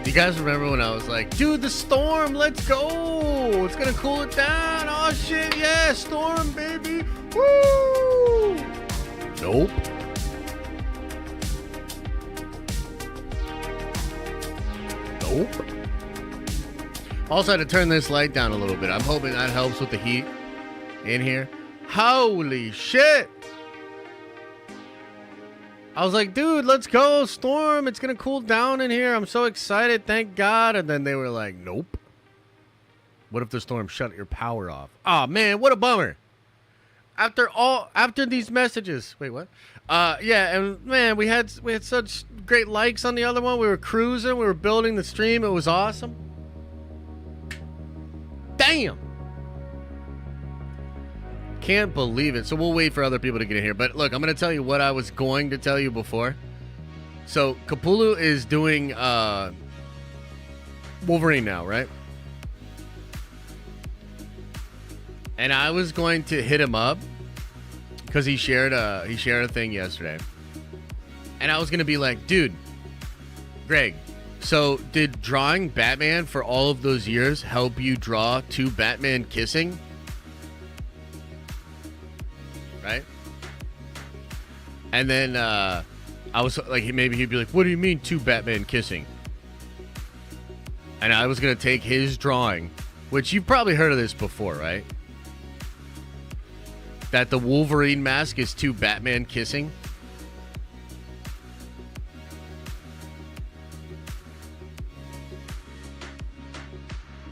You guys remember when I was like, dude, the storm, let's go. It's going to cool it down. Oh, shit, yeah, storm, baby. Woo! Nope. Nope. Also, I had to turn this light down a little bit. I'm hoping that helps with the heat in here. Holy shit. I was like, dude, let's go, storm. It's going to cool down in here. I'm so excited. Thank God. And then they were like, nope. What if the storm shut your power off? Oh, man, what a bummer. After these messages. Wait, what? Yeah, and man, we had such great likes on the other one. We were cruising. We were building the stream. It was awesome. Damn. Can't believe it. So we'll wait for other people to get in here. But look, I'm going to tell you what I was going to tell you before. So Capullo is doing Wolverine now, right? And I was going to hit him up because he shared a thing yesterday. And I was going to be like, dude, Greg, so did drawing Batman for all of those years help you draw two Batman kissing? Right? And then I was like, maybe he'd be like, what do you mean two Batman kissing? And I was going to take his drawing, which you've probably heard of this before, right? That the Wolverine mask is two Batman kissing.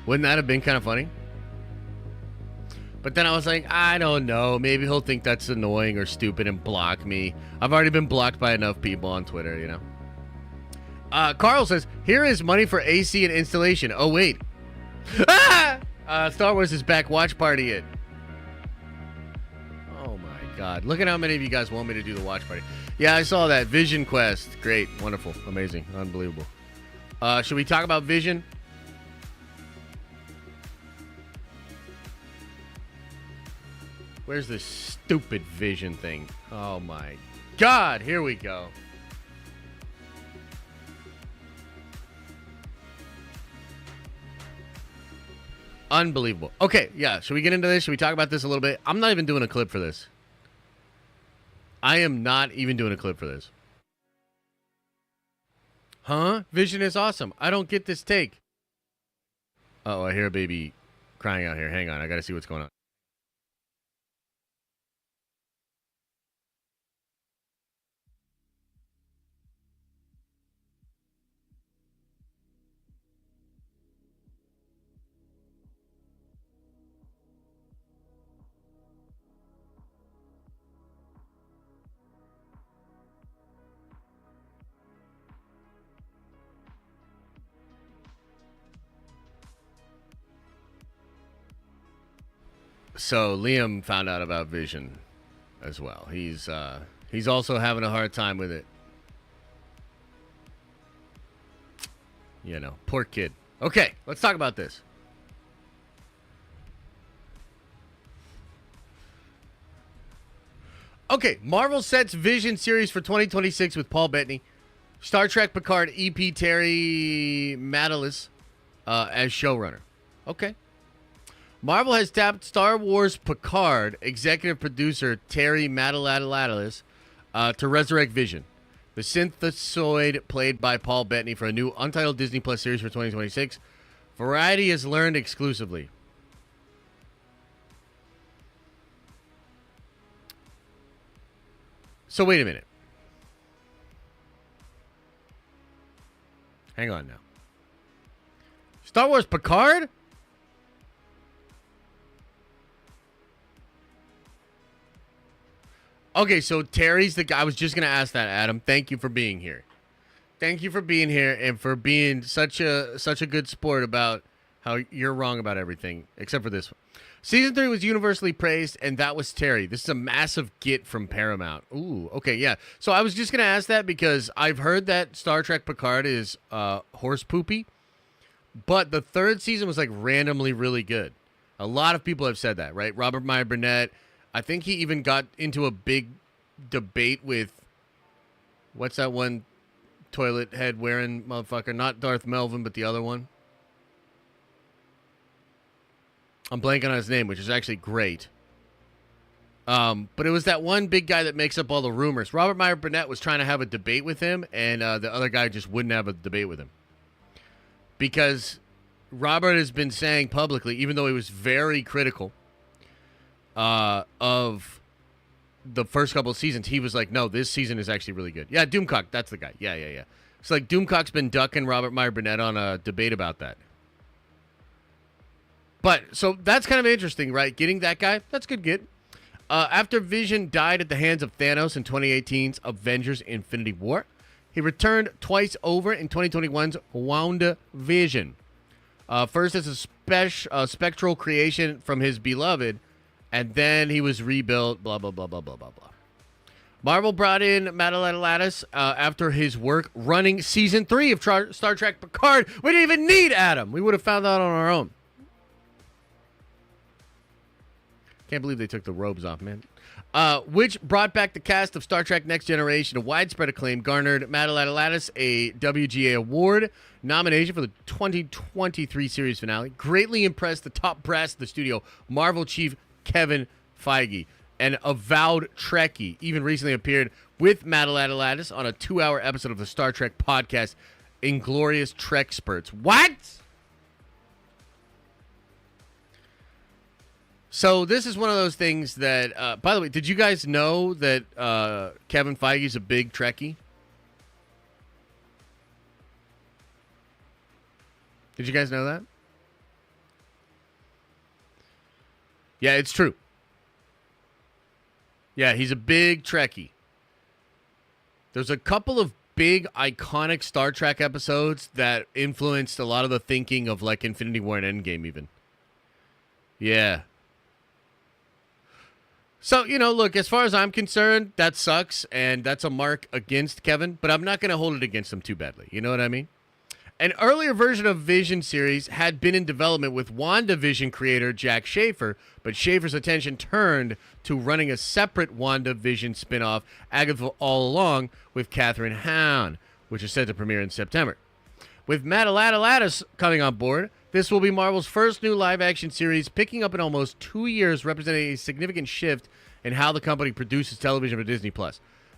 Wouldn't that have been kind of funny? But then I was like, I don't know. Maybe he'll think that's annoying or stupid and block me. I've already been blocked by enough people on Twitter, you know. Carl says, here is money for AC and installation. Oh, wait. Star Wars is back. Watch party it. Oh, my God. Look at how many of you guys want me to do the watch party. Yeah, I saw that. Vision Quest. Great. Wonderful. Amazing. Unbelievable. Should we talk about Vision? Where's this stupid Vision thing? Oh my God, here we go. Unbelievable. Okay, yeah, should we get into this? Should we talk about this a little bit? I'm not even doing a clip for this. I am not even doing a clip for this. Huh? Vision is awesome. I don't get this take. Uh-oh, I hear a baby crying out here. Hang on, I gotta see what's going on. So Liam found out about Vision as well. He's also having a hard time with it. You know, poor kid. Okay, let's talk about this. Okay, Marvel sets Vision series for 2026 with Paul Bettany. Star Trek Picard EP Terry Matalas as showrunner. Okay. Marvel has tapped Star Wars Picard executive producer Terry Matalas to resurrect Vision, the synthesoid played by Paul Bettany, for a new untitled Disney Plus series for 2026. Variety has learned exclusively. So wait a minute. Hang on now. Star Wars Picard? Okay, so Terry's the guy. I was just going to ask that, Adam. Thank you for being here. Thank you for being here and for being such a good sport about how you're wrong about everything, except for this one. Season 3 was universally praised, and that was Terry. This is a massive get from Paramount. Ooh, okay, yeah. So I was just going to ask that because I've heard that Star Trek Picard is horse poopy, but the third season was like randomly really good. A lot of people have said that, right? Robert Meyer Burnett. I think he even got into a big debate with, what's that one toilet head wearing motherfucker. Not Darth Melvin, but the other one. I'm blanking on his name, which is actually great. But it was that one big guy that makes up all the rumors. Robert Meyer Burnett was trying to have a debate with him, and the other guy just wouldn't have a debate with him. Because Robert has been saying publicly, even though he was very critical of the first couple of seasons, he was like, no, this season is actually really good. Yeah, Doomcock, that's the guy. Yeah. It's like Doomcock's been ducking Robert Meyer Burnett on a debate about that. But, so that's kind of interesting, right? Getting that guy, that's good get. After Vision died at the hands of Thanos in 2018's Avengers Infinity War, he returned twice over in 2021's WandaVision. First as a spectral creation from his beloved, and then he was rebuilt, blah, blah, blah, blah, blah, blah, blah. Marvel brought in Matalas after his work running Season 3 of Star Trek Picard. We didn't even need Adam. We would have found out on our own. Can't believe they took the robes off, man. Which brought back the cast of Star Trek Next Generation to widespread acclaim, garnered Matalas a WGA Award nomination for the 2023 series finale. Greatly impressed the top brass of the studio, Marvel chief Kevin Feige, an avowed Trekkie, even recently appeared with Matalas on a 2-hour episode of the Star Trek podcast, Inglorious Trek-Spurts. What? So this is one of those things that, by the way, did you guys know that Kevin Feige's a big Trekkie? Did you guys know that? Yeah, it's true. Yeah, he's a big Trekkie. There's a couple of big, iconic Star Trek episodes that influenced a lot of the thinking of, like, Infinity War and Endgame, even. Yeah. So, look, as far as I'm concerned, that sucks, and that's a mark against Kevin, but I'm not going to hold it against him too badly. You know what I mean? An earlier version of Vision series had been in development with WandaVision creator Jack Schaefer, but Schaefer's attention turned to running a separate WandaVision spin-off, Agatha All Along, with Catherine Hahn, which is set to premiere in September. With Matalas coming on board, this will be Marvel's first new live-action series, picking up in almost 2 years, representing a significant shift in how the company produces television for Disney+.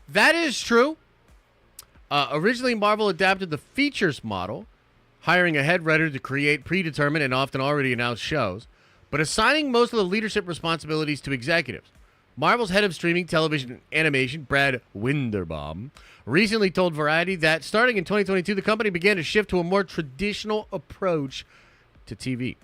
That is true. Originally, Marvel adapted the features model, hiring a head writer to create predetermined and often already announced shows, but assigning most of the leadership responsibilities to executives. Marvel's head of streaming, television, and animation, Brad Winderbaum, recently told Variety that starting in 2022, the company began to shift to a more traditional approach to TV,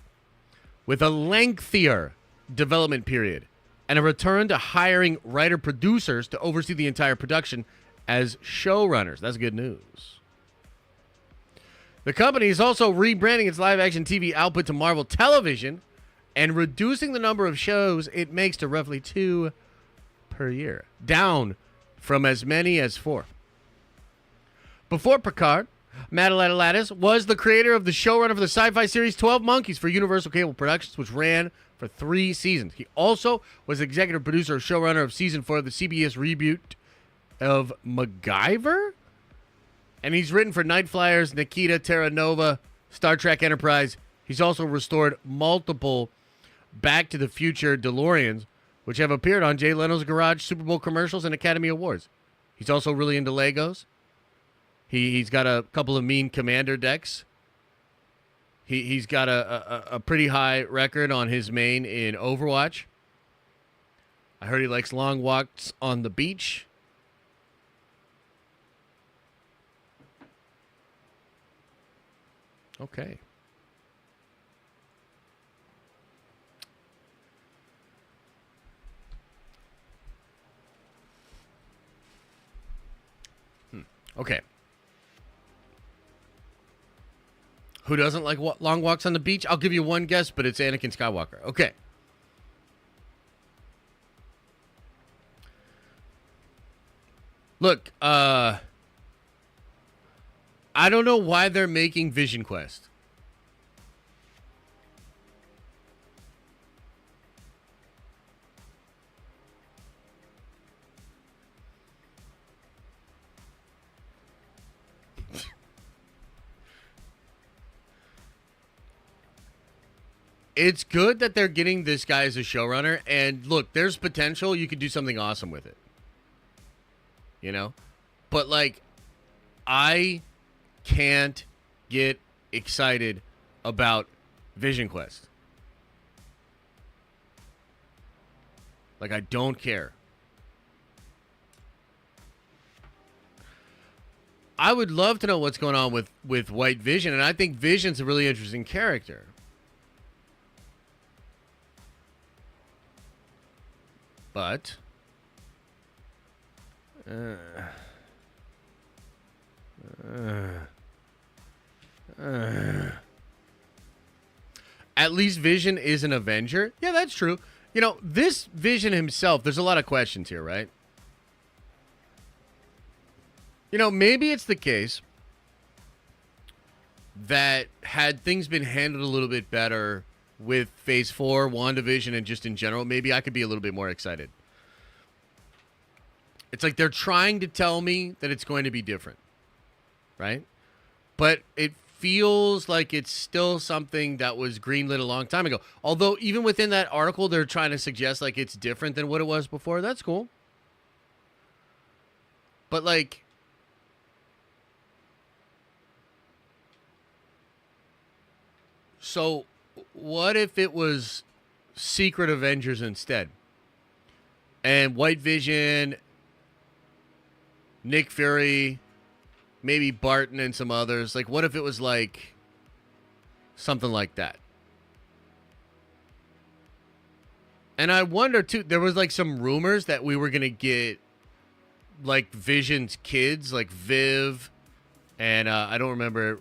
with a lengthier development period and a return to hiring writer-producers to oversee the entire production as showrunners. That's good news. The company is also rebranding its live-action TV output to Marvel Television and reducing the number of shows it makes to roughly 2 per year, down from as many as 4. Before Picard, Matalas was the creator of the showrunner for the sci-fi series 12 Monkeys for Universal Cable Productions, which ran for 3 seasons. He also was executive producer and showrunner of season 4 of the CBS reboot of MacGyver? And he's written for Night Flyers, Nikita, Terra Nova, Star Trek Enterprise. He's also restored multiple Back to the Future DeLoreans, which have appeared on Jay Leno's Garage, Super Bowl commercials, and Academy Awards. He's also really into Legos. He's got a couple of mean Commander decks. He's got a pretty high record on his main in Overwatch. I heard he likes long walks on the beach. Okay. Okay. Who doesn't like long walks on the beach? I'll give you one guess, but it's Anakin Skywalker. Okay. Look, I don't know why they're making Vision Quest. It's good that they're getting this guy as a showrunner. And look, there's potential. You could do something awesome with it. You know? But, like, I can't get excited about Vision Quest. Like, I don't care. I would love to know what's going on with White Vision, and I think Vision's a really interesting character. But at least Vision is an Avenger. Yeah, that's true. You know, this Vision himself, there's a lot of questions here, right? You know, maybe it's the case that had things been handled a little bit better with Phase 4, WandaVision, and just in general, maybe I could be a little bit more excited. It's like they're trying to tell me that it's going to be different, right? But it feels like it's still something that was greenlit a long time ago. Although, even within that article, they're trying to suggest like it's different than what it was before. That's cool. But, like, so what if it was Secret Avengers instead? And White Vision, Nick Fury, maybe Barton and some others. Like, what if it was like something like that? And I wonder too, there was like some rumors that we were going to get like Vision's kids, like Viv, and I don't remember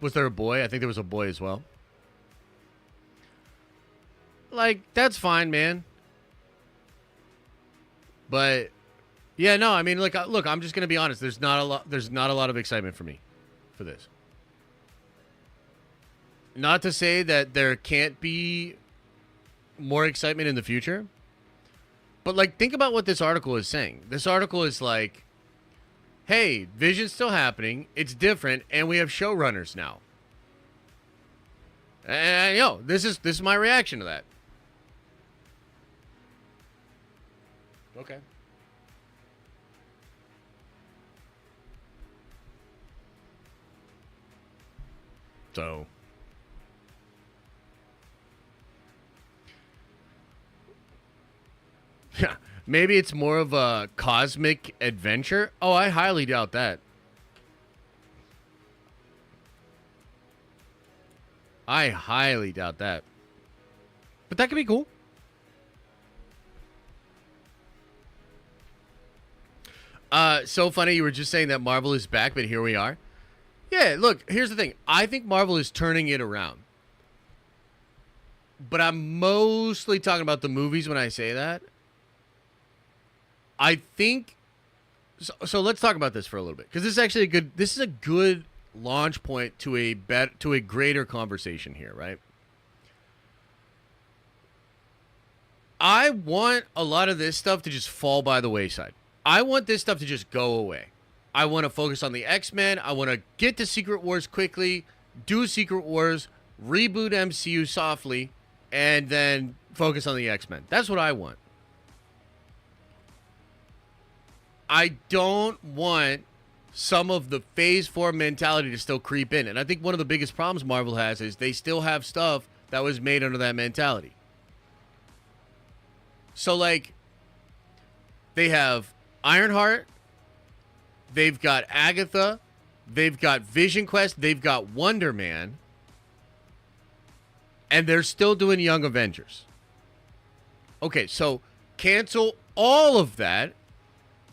was there a boy? I think there was a boy as well. Like, that's fine, man. But yeah, no, I mean, look, I'm just going to be honest. There's not a lot of excitement for me for this. Not to say that there can't be more excitement in the future. But, like, think about what this article is saying. This article is like, hey, Vision's still happening. It's different, and we have showrunners now. And, yo, this is my reaction to that. Okay. So, yeah, maybe it's more of a cosmic adventure. Oh, I highly doubt that. I highly doubt that. But that could be cool. So funny you were just saying that Marvel is back, but here we are. Yeah, look, here's the thing. I think Marvel is turning it around. But I'm mostly talking about the movies when I say that. I think so let's talk about this for a little bit, because this is a good launch point to a greater conversation here, right? I want a lot of this stuff to just fall by the wayside. I want this stuff to just go away. I want to focus on the X-Men. I want to get to Secret Wars quickly, do Secret Wars, reboot MCU softly, and then focus on the X-Men. That's what I want. I don't want some of the Phase 4 mentality to still creep in. And I think one of the biggest problems Marvel has is they still have stuff that was made under that mentality. So, like, they have Ironheart, they've got Agatha, they've got Vision Quest, they've got Wonder Man, and they're still doing Young Avengers. Okay, so cancel all of that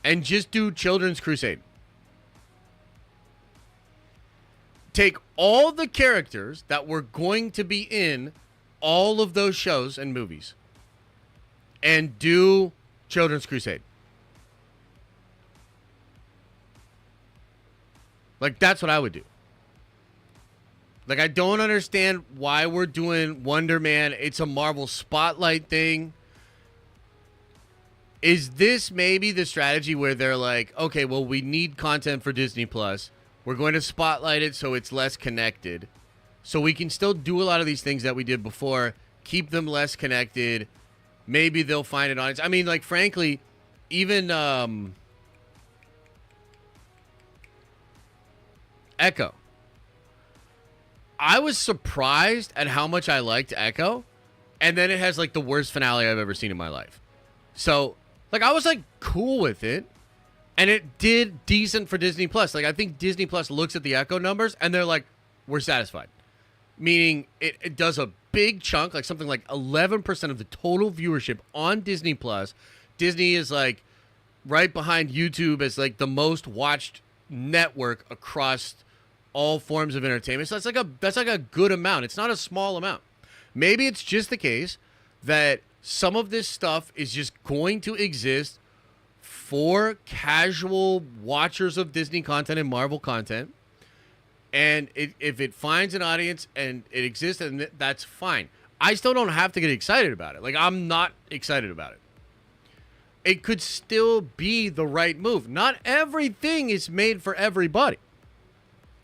and just do Children's Crusade. Take all the characters that were going to be in all of those shows and movies and do Children's Crusade. Like, that's what I would do. Like, I don't understand why we're doing Wonder Man. It's a Marvel Spotlight thing. Is this maybe the strategy where they're like, okay, well, we need content for Disney Plus. We're going to spotlight it so it's less connected. So we can still do a lot of these things that we did before, keep them less connected. Maybe they'll find an audience. I mean, like, frankly, even Echo. I was surprised at how much I liked Echo, and then it has, like, the worst finale I've ever seen in my life. So, like, I was, like, cool with it, and it did decent for Disney Plus. Like, I think Disney Plus looks at the Echo numbers, and they're like, we're satisfied. Meaning, it does a big chunk, like something like 11% of the total viewership on Disney Plus. Disney is, like, right behind YouTube as, like, the most watched network across all forms of entertainment. So that's like a good amount. It's not a small amount. Maybe it's just the case that some of this stuff is just going to exist for casual watchers of Disney content and Marvel content. And if it finds an audience and it exists, and that's fine. I still don't have to get excited about it. Like, I'm not excited about it. It could still be the right move. Not everything is made for everybody.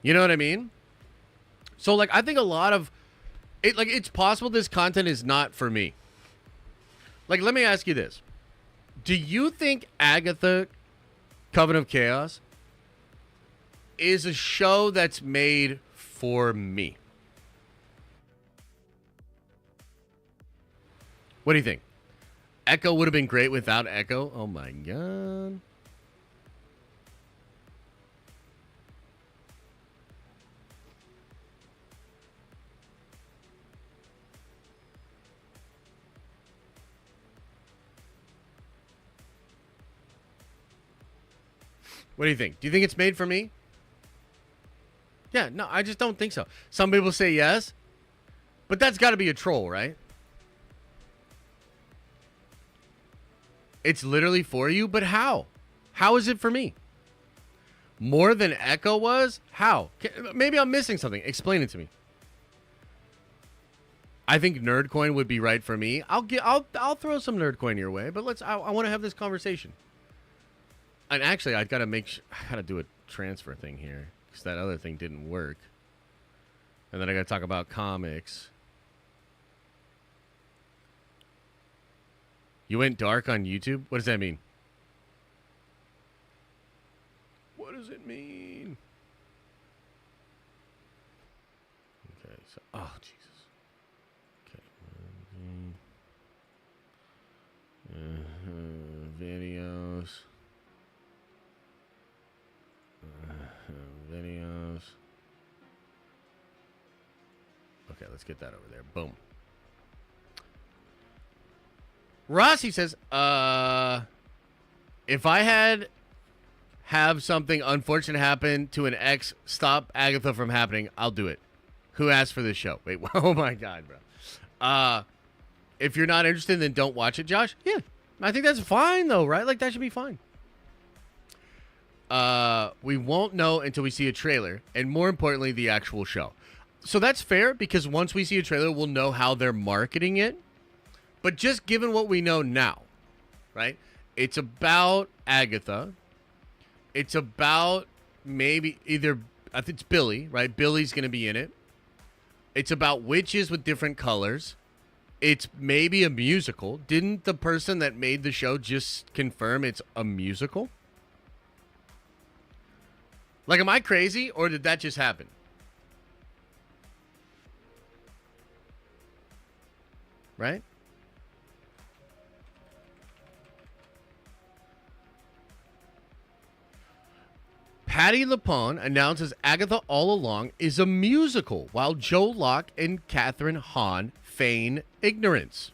You know what I mean? So, like, I think a lot of it, like, it's possible this content is not for me. Like, let me ask you this. Do you think Agatha, Coven of Chaos, is a show that's made for me? What do you think? Echo would have been great without Echo. Oh my god. What do you think? Do you think it's made for me? Yeah, no, I just don't think so. Some people say yes, but that's got to be a troll, right? It's literally for you, but how? How is it for me? More than Echo was? How? Maybe I'm missing something. Explain it to me. I think Nerdcoin would be right for me. I'll throw some Nerdcoin your way, but I want to have this conversation. And actually, I gotta do a transfer thing here because that other thing didn't work. And then I gotta talk about comics. You went dark on YouTube? What does that mean? What does it mean? Okay, so, oh, Jesus. Okay. Videos. Videos. Okay, let's get that over there. Boom. Rossi says, if I have something unfortunate happen to an ex, stop Agatha from happening, I'll do it. Who asked for this show? Wait, oh my God, bro. If you're not interested, then don't watch it, Josh. Yeah, I think that's fine, though, right? Like, that should be fine. We won't know until we see a trailer, and more importantly, the actual show. So that's fair, because once we see a trailer, we'll know how they're marketing it. But just given what we know now, right? It's about Agatha. It's about maybe I think it's Billy, right? Billy's going to be in it. It's about witches with different colors. It's maybe a musical. Didn't the person that made the show just confirm it's a musical? Like, am I crazy, or did that just happen? Right? Patti LuPone announces Agatha All Along is a musical, while Joe Locke and Catherine Hahn feign ignorance.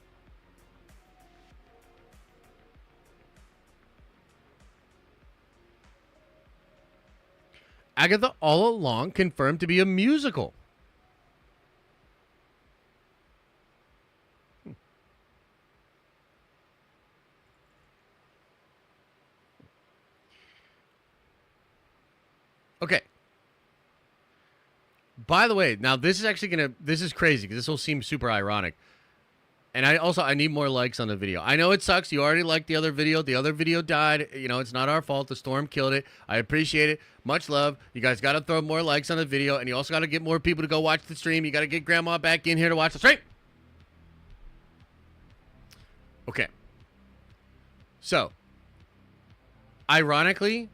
Agatha All Along confirmed to be a musical. Okay. By the way, now this is actually this is crazy because this will seem super ironic. And I need more likes on the video. I know it sucks. You already liked the other video. The other video died. You know, it's not our fault. The storm killed it. I appreciate it. Much love. You guys got to throw more likes on the video. And you also got to get more people to go watch the stream. You got to get grandma back in here to watch the stream. Okay. So, ironically,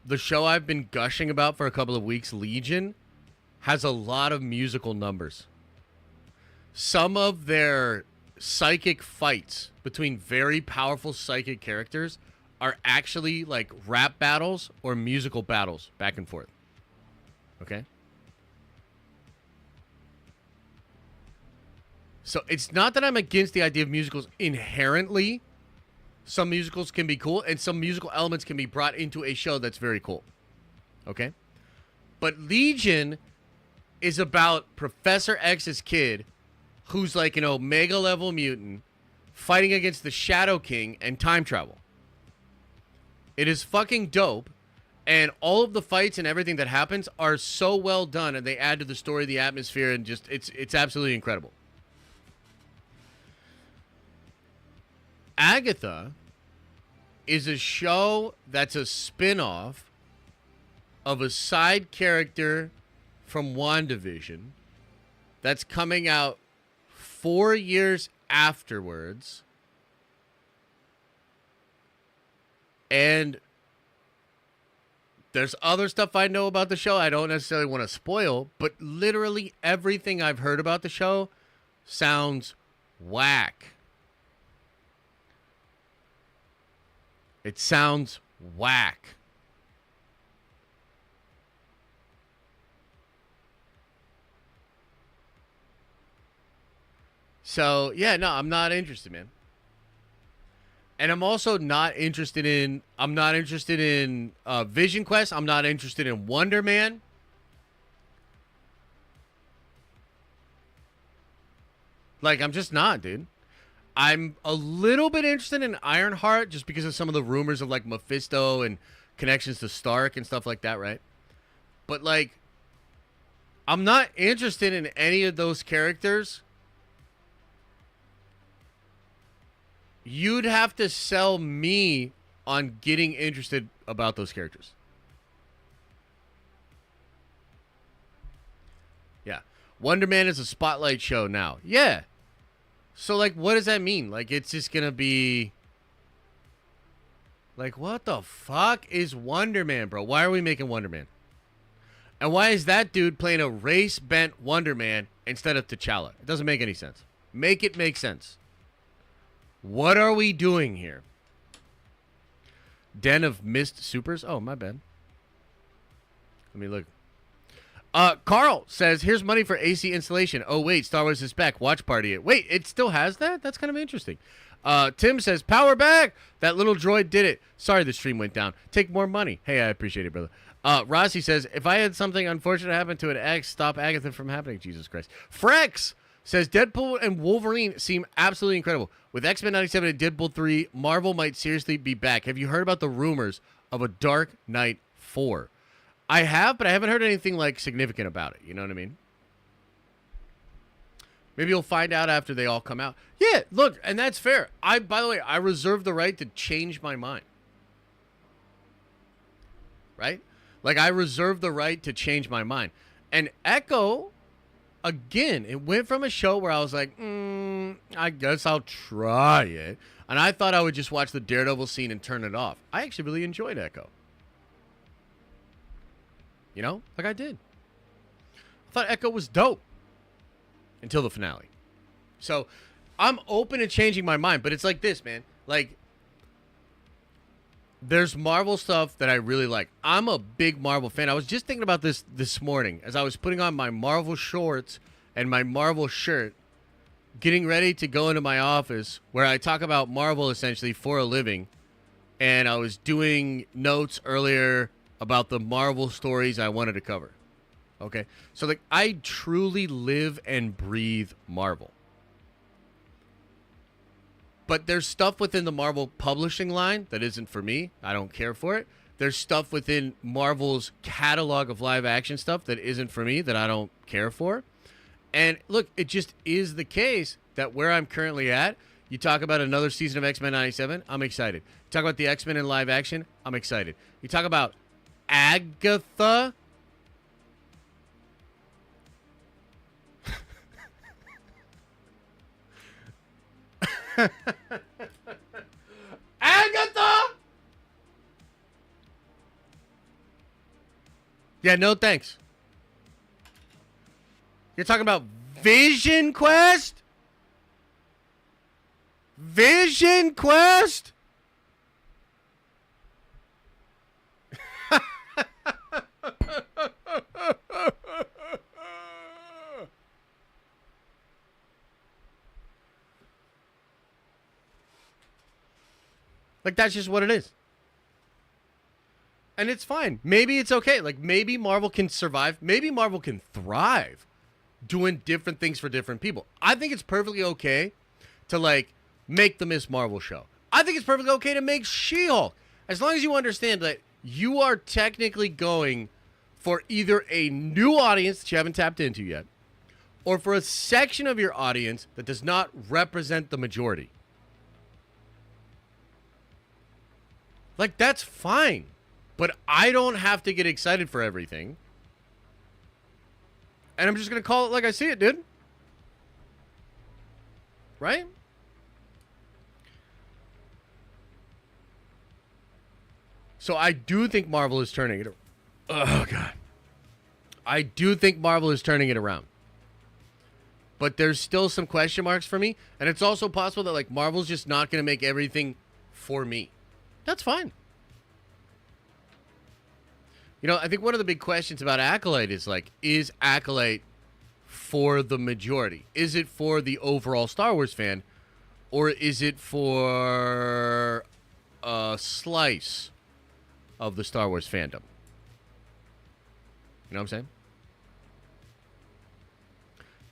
the show I've been gushing about for a couple of weeks, Legion, has a lot of musical numbers. Some of their psychic fights between very powerful psychic characters are actually like rap battles or musical battles back and forth. Okay? So it's not that I'm against the idea of musicals inherently. Some musicals can be cool, and some musical elements can be brought into a show that's very cool. Okay? But Legion is about Professor X's kid, who's like an Omega level mutant, fighting against the Shadow King and time travel. It is fucking dope, and all of the fights and everything that happens are so well done, and they add to the story, the atmosphere, and just it's absolutely incredible. Agatha is a show that's a spin-off of a side character from WandaVision that's coming out 4 years afterwards. And there's other stuff I know about the show I don't necessarily want to spoil, but literally everything I've heard about the show sounds whack. It sounds whack. So, yeah, no, I'm not interested, man. And I'm also not interested in, Vision Quest. I'm not interested in Wonder Man. Like, I'm just not, dude. I'm a little bit interested in Ironheart just because of some of the rumors of, like, Mephisto and connections to Stark and stuff like that, right? But, like, I'm not interested in any of those characters. You'd have to sell me on getting interested about those characters. Yeah. Wonder Man is a spotlight show now. Yeah. So, like, what does that mean? Like, it's just going to be... Like, what the fuck is Wonder Man, bro? Why are we making Wonder Man? And why is that dude playing a race-bent Wonder Man instead of T'Challa? It doesn't make any sense. Make it make sense. What are we doing here? Den of Mist Supers? Oh, my bad. Let me look. Carl says, here's money for AC installation. Oh, wait, Star Wars is back. Watch party it. Wait, it still has that? That's kind of interesting. Tim says, power back. That little droid did it. Sorry the stream went down. Take more money. Hey, I appreciate it, brother. Rossi says, if I had something unfortunate happen to an ex, stop Agatha from happening. Jesus Christ. Frex says, Deadpool and Wolverine seem absolutely incredible. With X-Men 97 and Deadpool 3, Marvel might seriously be back. Have you heard about the rumors of a Dark Knight 4? I have, but I haven't heard anything, like, significant about it. You know what I mean? Maybe you'll find out after they all come out. Yeah, look, and that's fair. By the way, I reserve the right to change my mind. Right? Like, I reserve the right to change my mind. And Echo, again, it went from a show where I was like, I guess I'll try it. And I thought I would just watch the Daredevil scene and turn it off. I actually really enjoyed Echo. You know? Like I did. I thought Echo was dope. Until the finale. So, I'm open to changing my mind. But it's like this, man. Like, there's Marvel stuff that I really like. I'm a big Marvel fan. I was just thinking about this morning as I was putting on my Marvel shorts and my Marvel shirt, getting ready to go into my office where I talk about Marvel essentially for a living. And I was doing notes earlier about the Marvel stories I wanted to cover. Okay? So, like, I truly live and breathe Marvel. But there's stuff within the Marvel publishing line that isn't for me. I don't care for it. There's stuff within Marvel's catalog of live action stuff that isn't for me, that I don't care for. And look, it just is the case that where I'm currently at, you talk about another season of X-Men 97, I'm excited. You talk about the X-Men in live action, I'm excited. You talk about Agatha. Agatha! Yeah, no thanks. You're talking about Vision Quest? Vision Quest? Like, that's just what it is. And it's fine. Maybe it's okay. Like, maybe Marvel can survive. Maybe Marvel can thrive doing different things for different people. I think it's perfectly okay to, like, make the Miss Marvel show. I think it's perfectly okay to make She-Hulk. As long as you understand that you are technically going for either a new audience that you haven't tapped into yet, or for a section of your audience that does not represent the majority. Like, that's fine. But I don't have to get excited for everything. And I'm just going to call it like I see it, dude. Right? So I do think Marvel is turning it. Oh, God. I do think Marvel is turning it around. But there's still some question marks for me. And it's also possible that, like, Marvel's just not going to make everything for me. That's fine. You know, I think one of the big questions about Acolyte is, like, is Acolyte for the majority? Is it for the overall Star Wars fan? Or is it for a slice of the Star Wars fandom? You know what I'm saying?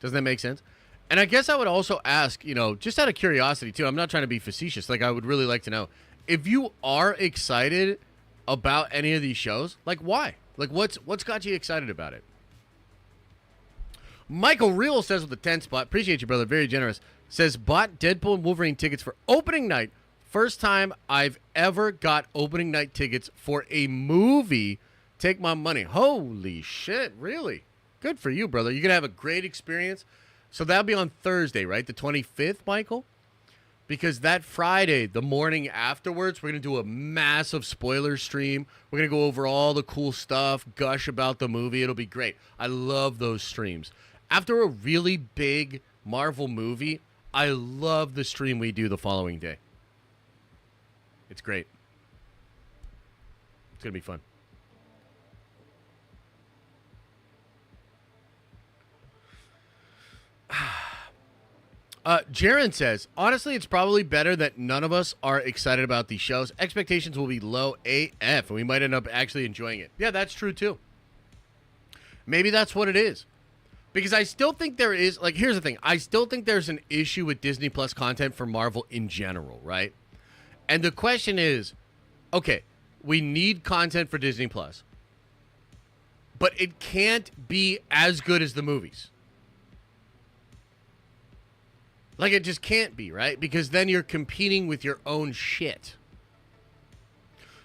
Doesn't that make sense? And I guess I would also ask, you know, just out of curiosity, too. I'm not trying to be facetious. Like, I would really like to know. If you are excited about any of these shows, like, why? Like, what's got you excited about it? Michael Real says with the 10 spot, appreciate you, brother, very generous, says, bought Deadpool and Wolverine tickets for opening night. First time I've ever got opening night tickets for a movie. Take my money. Holy shit, really? Good for you, brother. You're going to have a great experience. So that'll be on Thursday, right? The 25th, Michael? Because that Friday, the morning afterwards, we're going to do a massive spoiler stream. We're going to go over all the cool stuff, gush about the movie. It'll be great. I love those streams. After a really big Marvel movie, I love the stream we do the following day. It's great. It's going to be fun. Jaron says, honestly, it's probably better that none of us are excited about these shows. Expectations will be low AF, and we might end up actually enjoying it. Yeah, that's true, too. Maybe that's what it is. Because I still think there is, like, here's the thing. I still think there's an issue with Disney Plus content for Marvel in general, right? And the question is, okay, we need content for Disney Plus, but it can't be as good as the movies. Like, it just can't be, right? Because then you're competing with your own shit.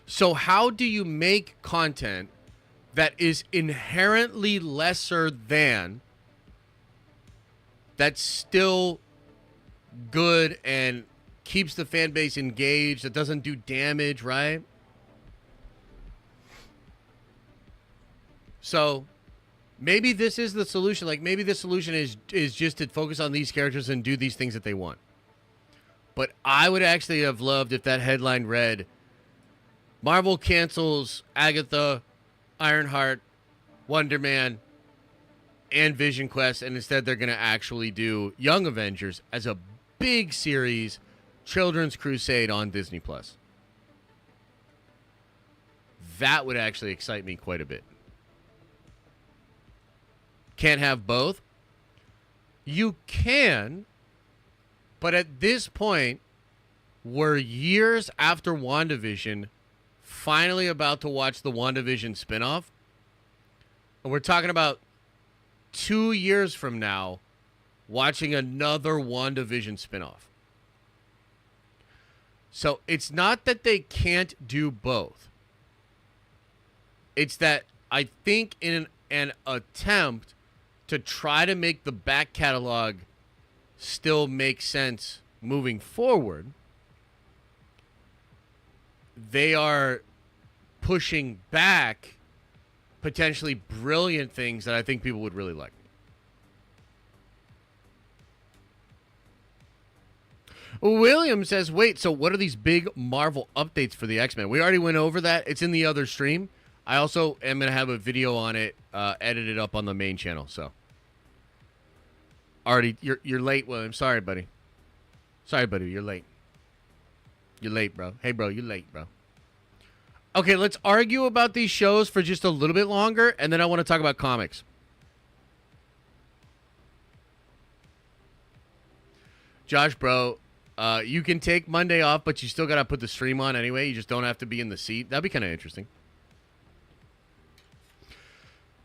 So how do you make content that is inherently lesser than, that's still good and keeps the fan base engaged, that doesn't do damage, right? So maybe this is the solution. Like, maybe the solution is just to focus on these characters and do these things that they want. But I would actually have loved if that headline read, Marvel cancels Agatha, Ironheart, Wonder Man, and Vision Quest, and instead they're going to actually do Young Avengers as a big series, children's crusade on Disney Plus. That would actually excite me quite a bit. Can't have both? You can, but at this point, we're years after WandaVision, finally about to watch the WandaVision spinoff. And we're talking about 2 years from now watching another WandaVision spinoff. So it's not that they can't do both. It's that I think in an attempt to try to make the back catalog still make sense moving forward, they are pushing back potentially brilliant things that I think people would really like. William says, wait, so what are these big Marvel updates for the X-Men? We already went over that. It's in the other stream. I also am going to have a video on it, edited up on the main channel. So, already, you're late, William. Sorry, buddy. Sorry, buddy. You're late. You're late, bro. Hey, bro, you're late, bro. Okay, let's argue about these shows for just a little bit longer, and then I want to talk about comics. Josh, bro, you can take Monday off, but you still got to put the stream on anyway. You just don't have to be in the seat. That'd be kind of interesting.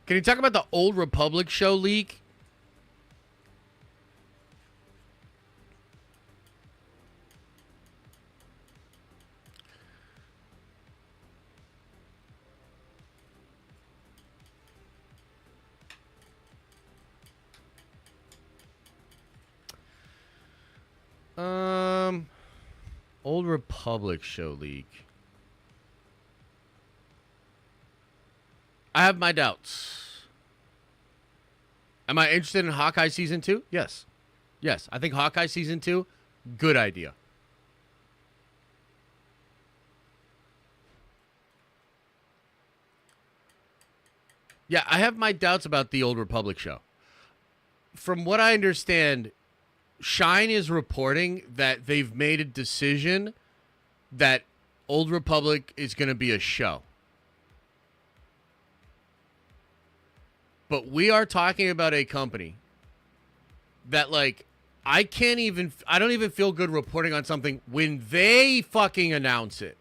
Can you talk about the Old Republic show leak? Old Republic show leak. I have my doubts. Am I interested in Hawkeye Season 2? Yes. Yes, I think Hawkeye Season 2, good idea. Yeah, I have my doubts about the Old Republic show. From what I understand, Shine is reporting that they've made a decision that Old Republic is going to be a show. But we are talking about a company that, like, I don't even feel good reporting on something when they fucking announce it.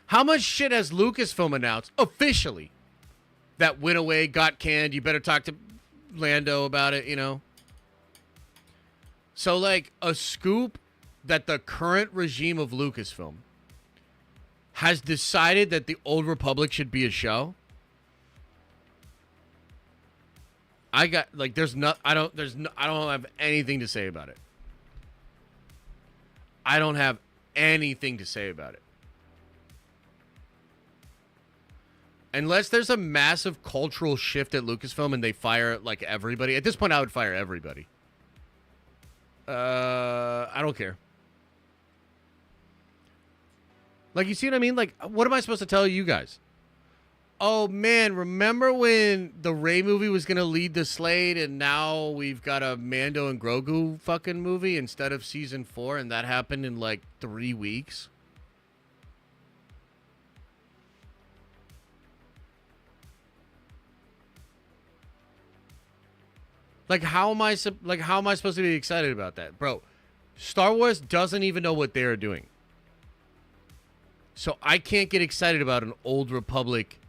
How much shit has Lucasfilm announced officially that went away, got canned? You better talk to Lando about it, you know? So, like, a scoop that the current regime of Lucasfilm has decided that the Old Republic should be a show. I don't have anything to say about it. I don't have anything to say about it. Unless there's a massive cultural shift at Lucasfilm and they fire, like, everybody. At this point, I would fire everybody. I don't care. Like, you see what I mean? Like, what am I supposed to tell you guys? Oh, man, remember when the Rey movie was going to lead the slate and now we've got a Mando and Grogu fucking movie instead of season 4 and that happened in, like, 3 weeks? Like, how am I supposed to be excited about that? Bro, Star Wars doesn't even know what they're doing. So I can't get excited about an Old Republic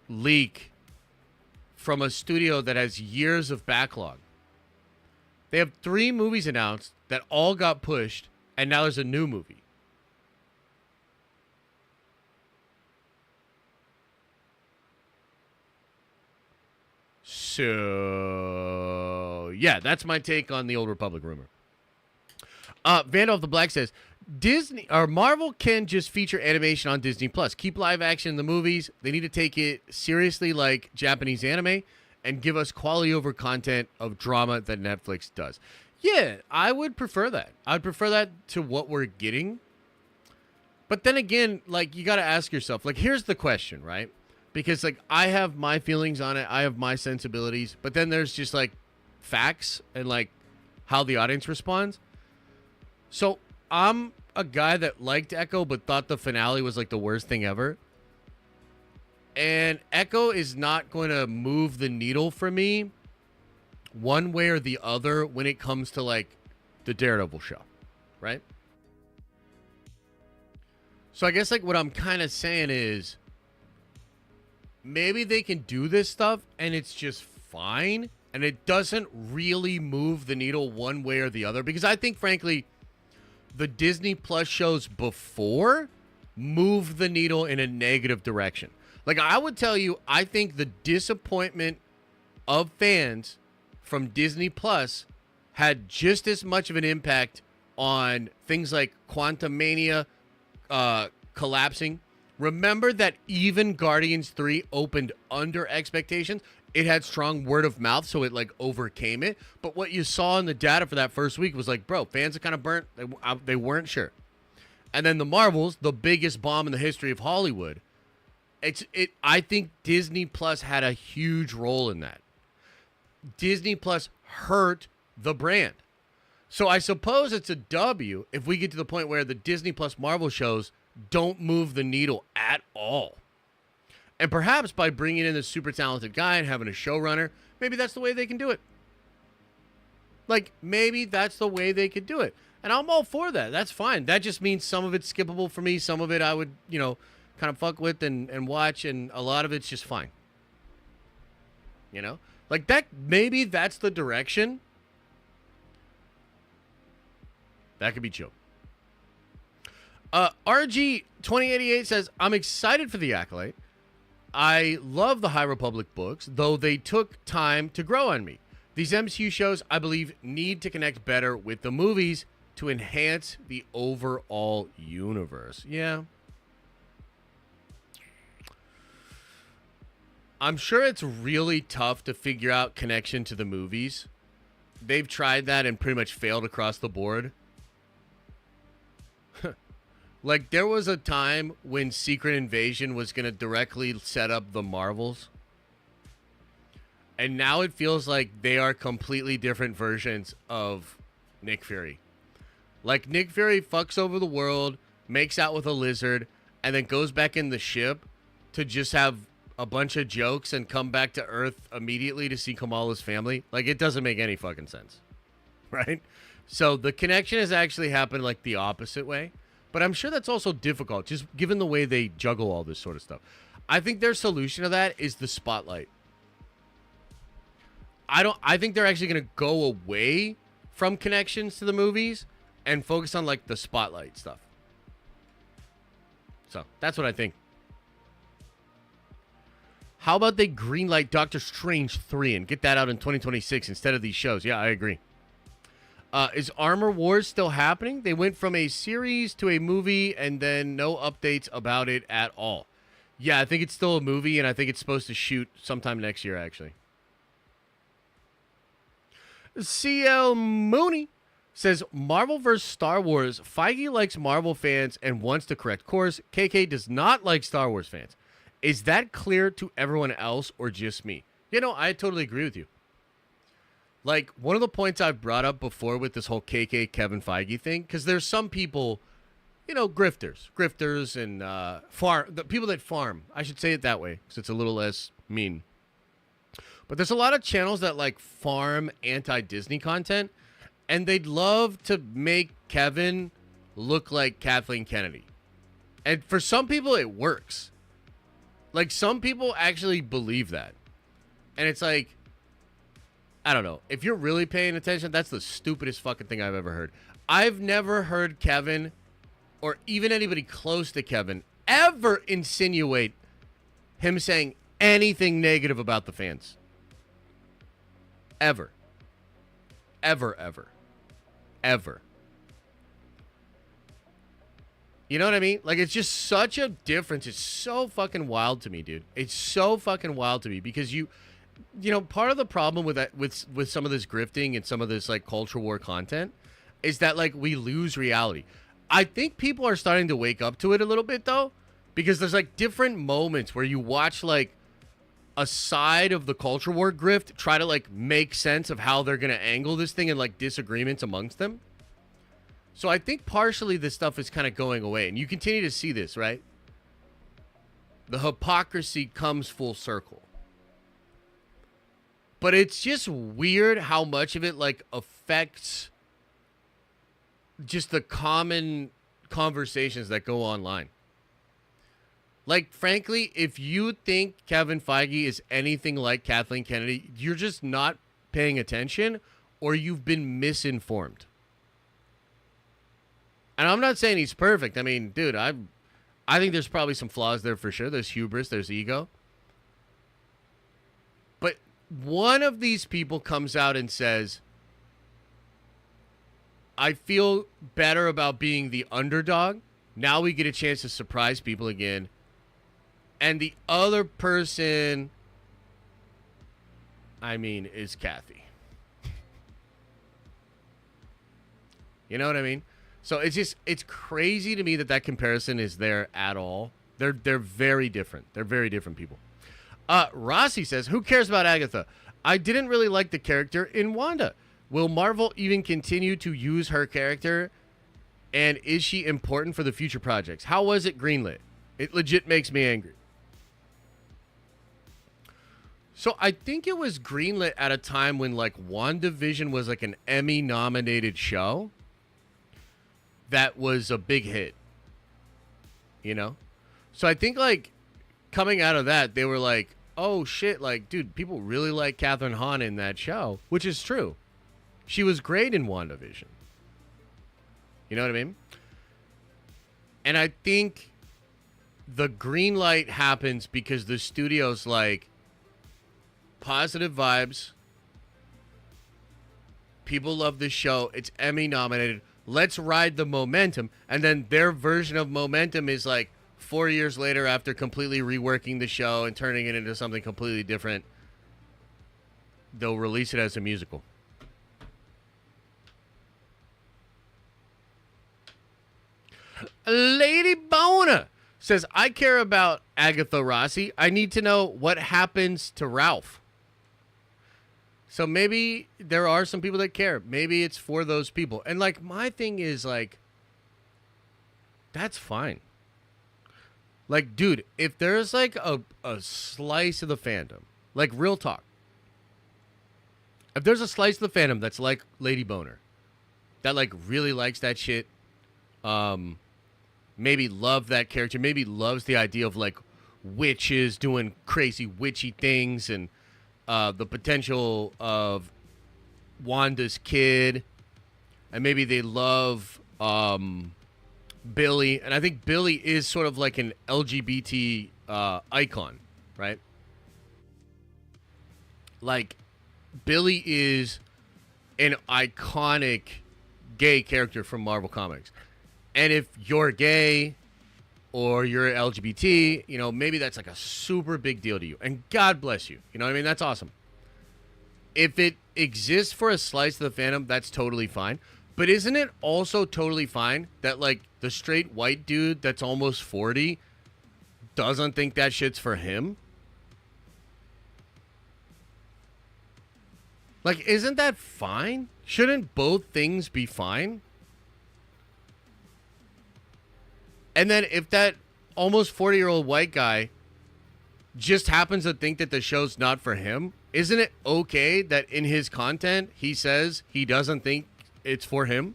leak from a studio that has years of backlog. They have 3 movies announced that all got pushed, and now there's a new movie. So, yeah, that's my take on the Old Republic rumor. Vandal the Black says, Disney or Marvel can just feature animation on Disney Plus. Keep live action in the movies. They need to take it seriously like Japanese anime and give us quality over content of drama that Netflix does. Yeah, I would prefer that. I'd prefer that to what we're getting. But then again, like, you got to ask yourself, like, here's the question, right? Because, like, I have my feelings on it. I have my sensibilities. But then there's just, like, facts and, like, how the audience responds. So I'm a guy that liked Echo but thought the finale was, like, the worst thing ever. And Echo is not going to move the needle for me one way or the other when it comes to, like, the Daredevil show, right? So I guess, like, what I'm kind of saying is maybe they can do this stuff and it's just fine And it doesn't really move the needle one way or the other, because I think, frankly, the Disney Plus shows before moved the needle in a negative direction. Like, I would tell you, I think the disappointment of fans from Disney Plus had just as much of an impact on things like Quantumania collapsing. Remember that even Guardians 3 opened under expectations. It had strong word of mouth, so it like overcame it. But what you saw in the data for that first week was like, bro, fans are kind of burnt. They weren't sure. And then the Marvels, the biggest bomb in the history of Hollywood. I think Disney Plus had a huge role in that. Disney Plus hurt the brand. So I suppose it's a W if we get to the point where the Disney Plus Marvel shows don't move the needle at all. And perhaps by bringing in this super talented guy and having a showrunner, maybe that's the way they can do it. Like, maybe that's the way they could do it. And I'm all for that. That's fine. That just means some of it's skippable for me. Some of it I would, kind of fuck with and watch. And a lot of it's just fine. Like that, maybe that's the direction. That could be chill. RG 2088 says, I'm excited for the Acolyte. I love the High Republic books, though they took time to grow on me. These MCU shows, I believe, need to connect better with the movies to enhance the overall universe. Yeah. I'm sure it's really tough to figure out connection to the movies. They've tried that and pretty much failed across the board. Like, there was a time when Secret Invasion was going to directly set up the Marvels. And now it feels like they are completely different versions of Nick Fury. Like, Nick Fury fucks over the world, makes out with a lizard, and then goes back in the ship to just have a bunch of jokes and come back to Earth immediately to see Kamala's family. Like, it doesn't make any fucking sense. Right? So the connection has actually happened like the opposite way. But I'm sure that's also difficult, just given the way they juggle all this sort of stuff. I think their solution to that is the spotlight. I think they're actually going to go away from connections to the movies and focus on like the spotlight stuff. So that's what I think. How about they greenlight Doctor Strange 3 and get that out in 2026 instead of these shows? Yeah, I agree. Is Armor Wars still happening? They went from a series to a movie and then no updates about it at all. Yeah, I think it's still a movie, and I think it's supposed to shoot sometime next year, actually. CL Mooney says, Marvel vs. Star Wars. Feige likes Marvel fans and wants to correct course. KK does not like Star Wars fans. Is that clear to everyone else or just me? I totally agree with you. Like, one of the points I've brought up before with this whole KK Kevin Feige thing, because there's some people, grifters and the people that farm. I should say it that way, because it's a little less mean. But there's a lot of channels that, like, farm anti-Disney content, and they'd love to make Kevin look like Kathleen Kennedy. And for some people, it works. Like, some people actually believe that. And it's like, I don't know. If you're really paying attention, that's the stupidest fucking thing I've ever heard. I've never heard Kevin, or even anybody close to Kevin, ever insinuate him saying anything negative about the fans. Ever. Ever, ever. Ever. You know what I mean? Like, it's just such a difference. It's so fucking wild to me, dude. It's so fucking wild to me because part of the problem with that, with some of this grifting and some of this like culture war content is that like we lose reality. I think people are starting to wake up to it a little bit though, because there's like different moments where you watch like a side of the culture war grift try to like make sense of how they're going to angle this thing and like disagreements amongst them. So I think partially this stuff is kind of going away, and you continue to see this, right? The hypocrisy comes full circle. But it's just weird how much of it like affects just the common conversations that go online. Like, frankly, if you think Kevin Feige is anything like Kathleen Kennedy, you're just not paying attention or you've been misinformed. And I'm not saying he's perfect. I mean, dude, I think there's probably some flaws there for sure. There's hubris, there's ego. But one of these people comes out and says, I feel better about being the underdog. Now we get a chance to surprise people again. And the other person, I mean, is Kathy. You know what I mean? So it's crazy to me that comparison is there at all. They're very different. They're very different people. Rossi says, who cares about Agatha? I didn't really like the character in Wanda. Will Marvel even continue to use her character? And is she important for the future projects? How was it greenlit? It legit makes me angry. So I think it was greenlit at a time when like WandaVision was like an Emmy-nominated show that was a big hit. You know? So I think like coming out of that, they were like, oh shit, like, dude, people really like Catherine Hahn in that show, which is true. She was great in WandaVision. You know what I mean? And I think the green light happens because the studio's like, positive vibes. People love this show. It's Emmy nominated. Let's ride the momentum. And then their version of momentum is like 4 years later after completely reworking the show and turning it into something completely different. They'll release it as a musical. Lady Bona says, I care about Agatha Rossi. I need to know what happens to Ralph. So maybe there are some people that care. Maybe it's for those people. And like my thing is like, that's fine. Like, dude, if there's like a slice of the fandom, like real talk. If there's a slice of the fandom that's like Lady Boner, that like really likes that shit, maybe love that character, maybe loves the idea of like witches doing crazy witchy things and the potential of Wanda's kid, and maybe they love Billy, and I think Billy is sort of like an LGBT icon, right? Like, Billy is an iconic gay character from Marvel Comics. And if you're gay or you're LGBT, you know, maybe that's like a super big deal to you. And God bless you. You know what I mean? That's awesome. If it exists for a slice of the fandom, that's totally fine. But isn't it also totally fine that, like, the straight white dude that's almost 40 doesn't think that shit's for him? Like, isn't that fine? Shouldn't both things be fine? And then if that almost 40-year-old white guy just happens to think that the show's not for him, isn't it okay that in his content he says he doesn't think it's for him?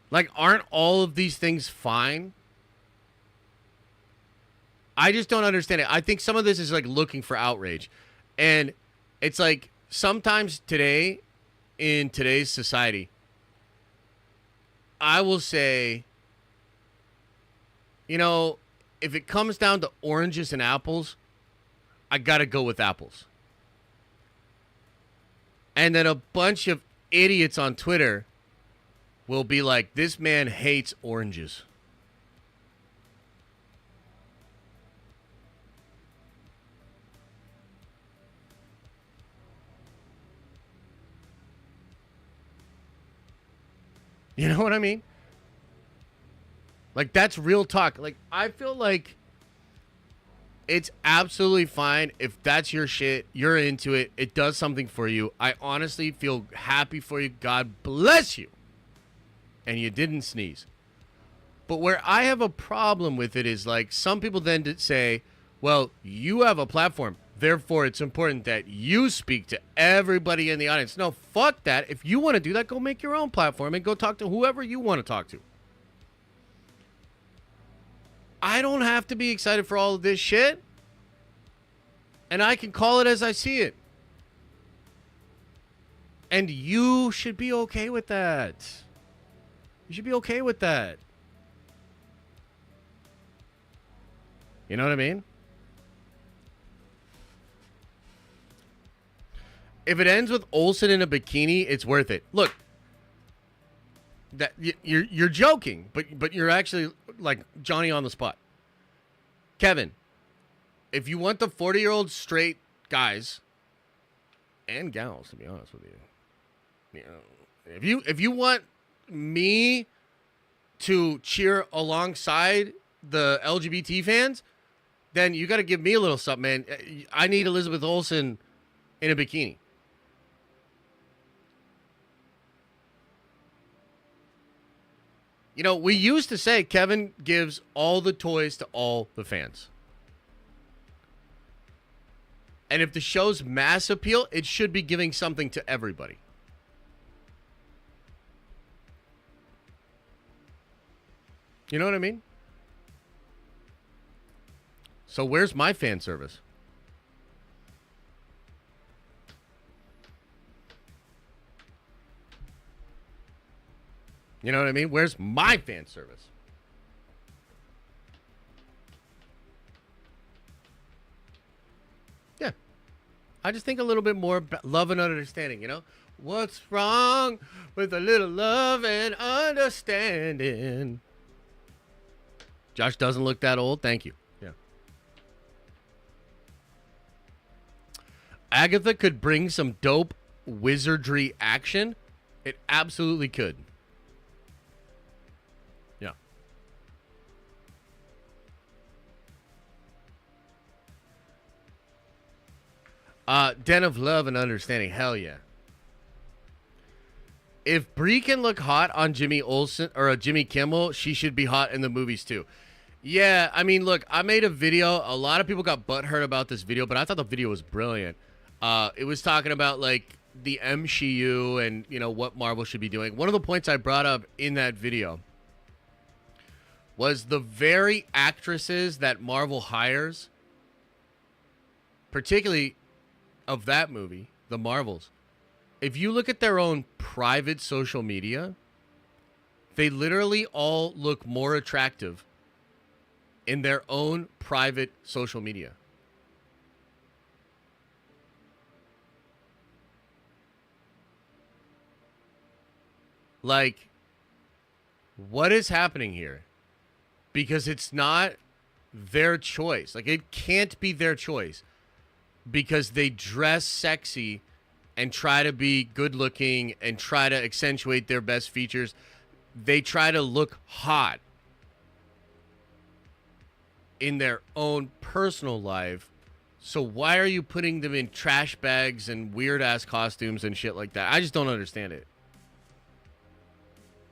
Like, aren't all of these things fine? I just don't understand it. I think some of this is like looking for outrage. And it's like sometimes today, in today's society, I will say, you know, if it comes down to oranges and apples, I got to go with apples. And then a bunch of idiots on Twitter will be like, this man hates oranges. You know what I mean? Like, that's real talk. Like, I feel like it's absolutely fine if that's your shit, you're into it, it does something for you. I honestly feel happy for you. God bless you. And you didn't sneeze. But where I have a problem with it is, like, some people then say, well, you have a platform, therefore it's important that you speak to everybody in the audience. No, fuck that. If you want to do that, go make your own platform and go talk to whoever you want to talk to. I don't have to be excited for all of this shit. And I can call it as I see it. And you should be okay with that. You should be okay with that. You know what I mean? If it ends with Olsen in a bikini, it's worth it. Look, that you're joking, but you're actually like Johnny on the spot. Kevin, if you want the 40-year-old straight guys and gals, to be honest with you, if you want me to cheer alongside the LGBT fans, then you got to give me a little something, man. I need Elizabeth Olsen in a bikini. You know, we used to say Kevin gives all the toys to all the fans. And if the show's mass appeal, it should be giving something to everybody. You know what I mean? So where's my fan service? You know what I mean? Where's my fan service? Yeah. I just think a little bit more love and understanding, you know? What's wrong with a little love and understanding? Josh doesn't look that old. Thank you. Yeah. Agatha could bring some dope wizardry action. It absolutely could. Yeah. Den of Love and Understanding. Hell yeah. If Brie can look hot on Jimmy Olsen or Jimmy Kimmel, she should be hot in the movies too. Yeah, I mean, look, I made a video. A lot of people got butthurt about this video, but I thought the video was brilliant. It was talking about like the MCU and, you know, what Marvel should be doing. One of the points I brought up in that video was the very actresses that Marvel hires, particularly of that movie, the Marvels. If you look at their own private social media, they literally all look more attractive in their own private social media. Like, what is happening here? Because it's not their choice. Like, it can't be their choice because they dress sexy and try to be good looking and try to accentuate their best features. They try to look hot in their own personal life. So why are you putting them in trash bags and weird ass costumes and shit like that? I just don't understand it.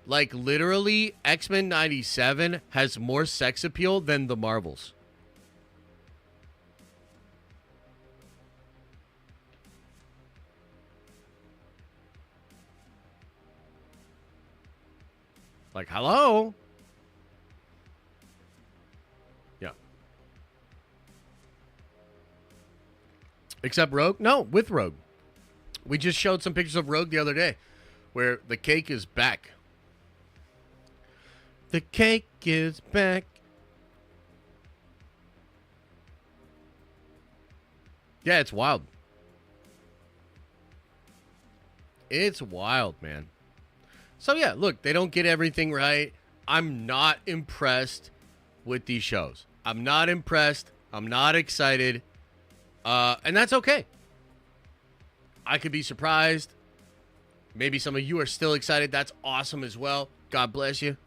Like, literally, X-Men 97 has more sex appeal than the Marvels. Like, hello? Yeah. Except Rogue? No, with Rogue. We just showed some pictures of Rogue the other day where the cake is back. The cake is back. Yeah, it's wild. It's wild, man. So, yeah, look, they don't get everything right. I'm not impressed with these shows. I'm not impressed. I'm not excited. And that's okay. I could be surprised. Maybe some of you are still excited. That's awesome as well. God bless you.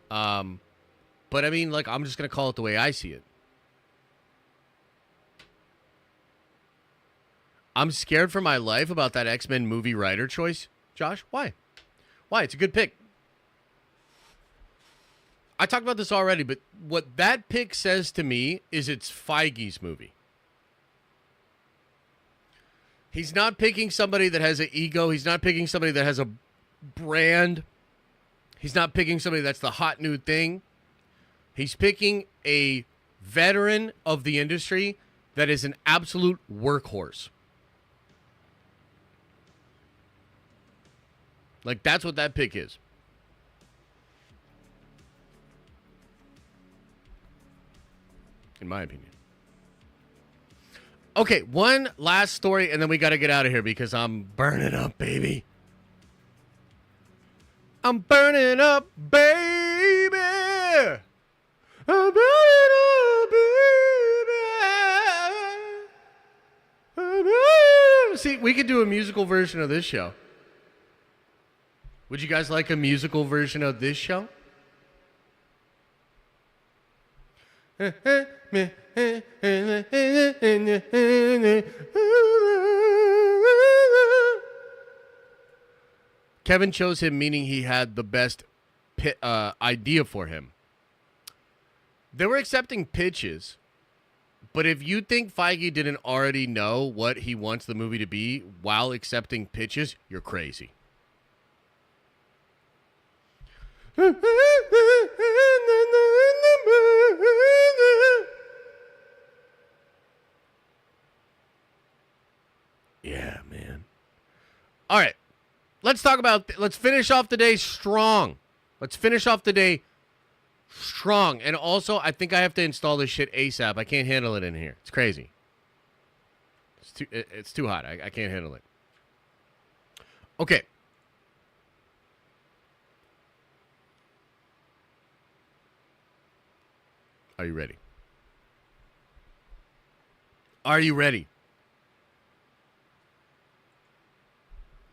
But I mean, like, I'm just going to call it the way I see it. I'm scared for my life about that X-Men movie writer choice. Josh, why? Why? It's a good pick. I talked about this already, but what that pick says to me is it's Feige's movie. He's not picking somebody that has an ego. He's not picking somebody that has a brand. He's not picking somebody that's the hot new thing. He's picking a veteran of the industry that is an absolute workhorse. Like, that's what that pick is. In my opinion. Okay, one last story, and then we got to get out of here because I'm burning up, baby. I'm burning up, baby. I'm burning up, baby. See, we could do a musical version of this show. Would you guys like a musical version of this show? Kevin chose him, meaning he had the best idea for him. They were accepting pitches, but if you think Feige didn't already know what he wants the movie to be while accepting pitches, you're crazy. Yeah, man. All right. Let's finish off the day strong. And also, I think I have to install this shit ASAP. I can't handle it in here. It's crazy. It's too hot. I can't handle it. Okay. Are you ready? Are you ready?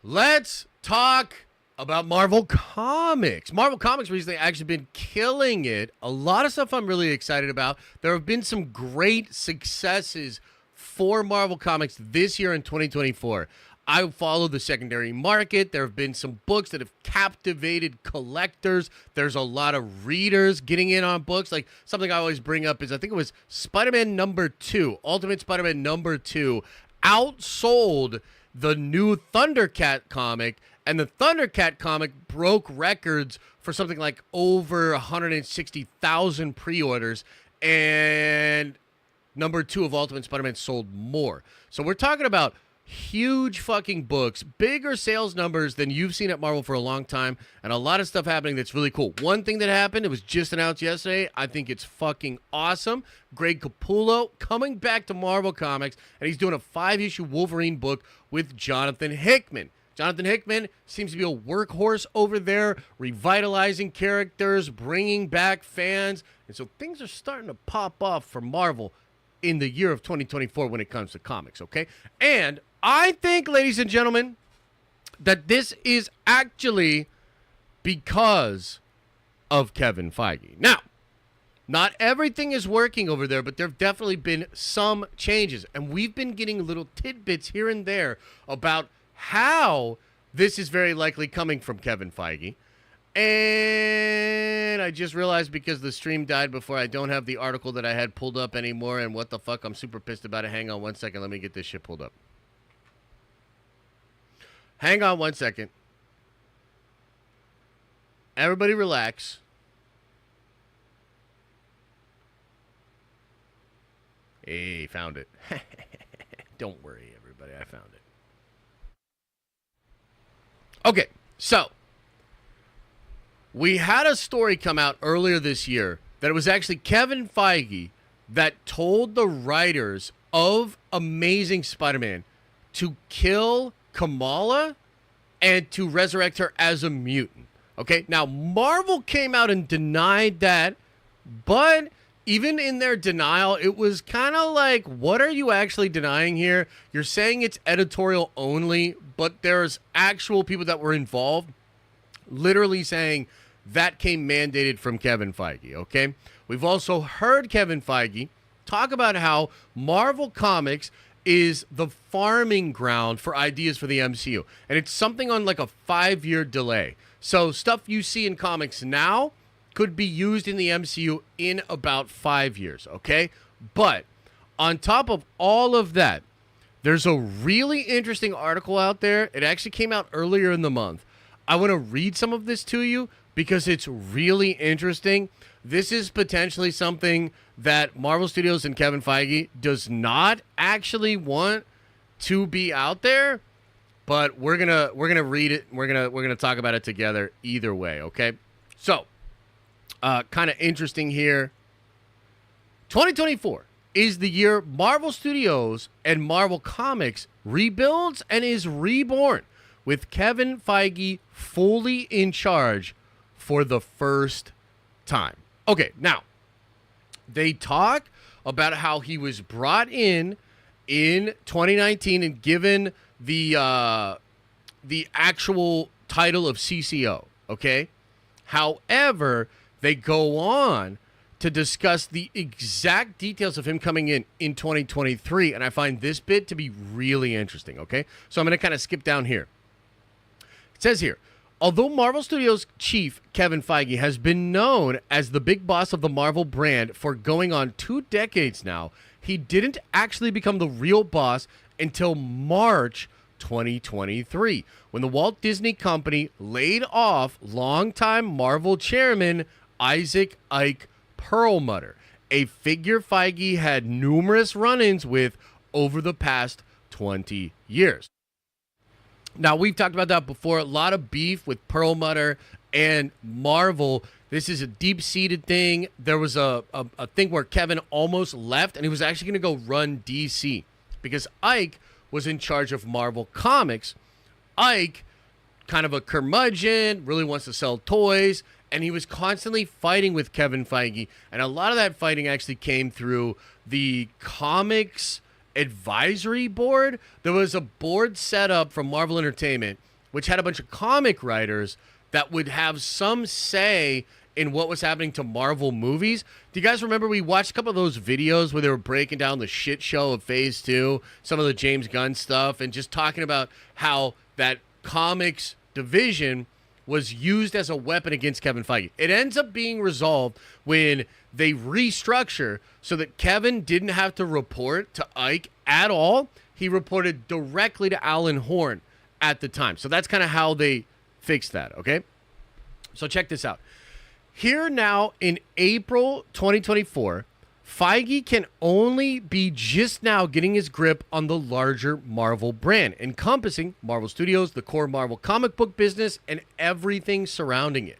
Let's talk about Marvel Comics. Marvel Comics recently actually been killing it. A lot of stuff I'm really excited about. There have been some great successes for Marvel Comics this year in 2024. I follow the secondary market. There have been some books that have captivated collectors. There's a lot of readers getting in on books. Like, something I always bring up is, I think it was Spider-Man #2, Ultimate Spider-Man #2, outsold the new Thundercat comic, and the Thundercat comic broke records for something like over 160,000 pre-orders, and #2 of Ultimate Spider-Man sold more. So we're talking about huge fucking books, bigger sales numbers than you've seen at Marvel for a long time, and a lot of stuff happening that's really cool. One thing that happened, it was just announced yesterday, I think it's fucking awesome. Greg Capullo coming back to Marvel Comics, and he's doing a 5-issue Wolverine book with Jonathan Hickman. Jonathan Hickman seems to be a workhorse over there, revitalizing characters, bringing back fans, and so things are starting to pop off for Marvel in the year of 2024 when it comes to comics, okay? And I think, ladies and gentlemen, that this is actually because of Kevin Feige. Now, not everything is working over there, but there have definitely been some changes. And we've been getting little tidbits here and there about how this is very likely coming from Kevin Feige. And I just realized, because the stream died before, I don't have the article that I had pulled up anymore. And what the fuck? I'm super pissed about it. Hang on one second. Let me get this shit pulled up. Hang on one second. Everybody relax. Hey, found it. Don't worry, everybody. I found it. Okay, so we had a story come out earlier this year that it was actually Kevin Feige that told the writers of Amazing Spider-Man to kill Kamala and to resurrect her as a mutant. Okay, now Marvel came out and denied that, but even in their denial, it was kind of like, what are you actually denying here? You're saying it's editorial only, but there's actual people that were involved literally saying that came mandated from Kevin Feige, okay? We've also heard Kevin Feige talk about how Marvel Comics is the farming ground for ideas for the MCU. And it's something on like a 5-year delay. So stuff you see in comics now could be used in the MCU in about 5 years, okay? But on top of all of that, there's a really interesting article out there. It actually came out earlier in the month. I want to read some of this to you, because it's really interesting. This is potentially something that Marvel Studios and Kevin Feige does not actually want to be out there, but we're gonna read it. We're gonna talk about it together either way. Okay, so kind of interesting here. 2024 is the year Marvel Studios and Marvel Comics rebuilds and is reborn, with Kevin Feige fully in charge for the first time. Okay, now, they talk about how he was brought in 2019 and given the actual title of CCO, okay? However, they go on to discuss the exact details of him coming in 2023, and I find this bit to be really interesting, okay? So I'm going to kind of skip down here. It says here, although Marvel Studios chief Kevin Feige has been known as the big boss of the Marvel brand for going on 2 decades now, he didn't actually become the real boss until March 2023, when the Walt Disney Company laid off longtime Marvel chairman Isaac Ike Perlmutter, a figure Feige had numerous run-ins with over the past 20 years. Now, we've talked about that before. A lot of beef with Perlmutter and Marvel. This is a deep-seated thing. There was a thing where Kevin almost left, and he was actually going to go run DC because Ike was in charge of Marvel Comics. Ike, kind of a curmudgeon, really wants to sell toys, and he was constantly fighting with Kevin Feige, and a lot of that fighting actually came through the comics advisory board. There was a board set up from Marvel Entertainment, which had a bunch of comic writers that would have some say in what was happening to Marvel movies. Do you guys remember we watched a couple of those videos where they were breaking down the shit show of Phase 2, some of the James Gunn stuff, and just talking about how that comics division was used as a weapon against Kevin Feige? It ends up being resolved when they restructure so that Kevin didn't have to report to Ike at all. He reported directly to Alan Horn at the time. So that's kind of how they fixed that, okay? So check this out. Here now in April 2024, Feige can only be just now getting his grip on the larger Marvel brand, encompassing Marvel Studios, the core Marvel comic book business, and everything surrounding it.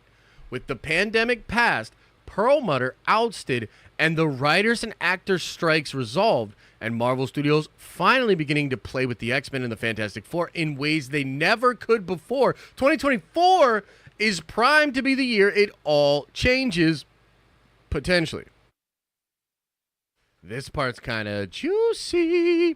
With the pandemic past, Perlmutter ousted, and the writers and actors strikes resolved, and Marvel Studios finally beginning to play with the X-Men and the Fantastic Four in ways they never could before. 2024 is primed to be the year it all changes, potentially. This part's kind of juicy.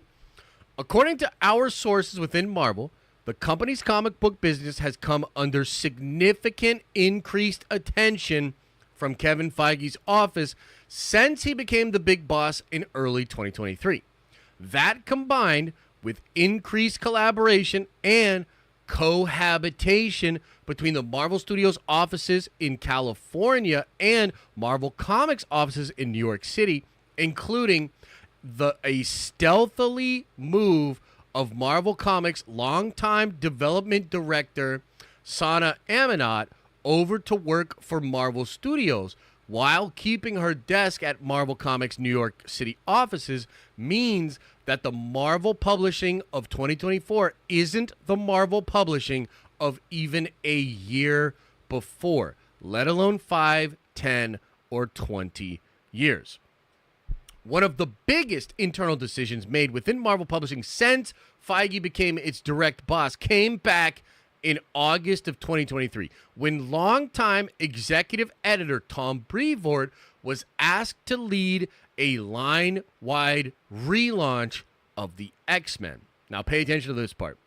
According to our sources within Marvel, the company's comic book business has come under significant increased attention from Kevin Feige's office since he became the big boss in early 2023. That combined with increased collaboration and cohabitation between the Marvel Studios offices in California and Marvel Comics offices in New York City, including a stealthily move of Marvel Comics longtime development director Sana Amanat over to work for Marvel Studios while keeping her desk at Marvel Comics New York City offices, means that the Marvel publishing of 2024 isn't the Marvel publishing of even a year before, let alone 5, 10, or 20 years. One of the biggest internal decisions made within Marvel Publishing since Feige became its direct boss came back in August of 2023, when longtime executive editor Tom Brevoort was asked to lead a line-wide relaunch of the X-Men. Now pay attention to this part.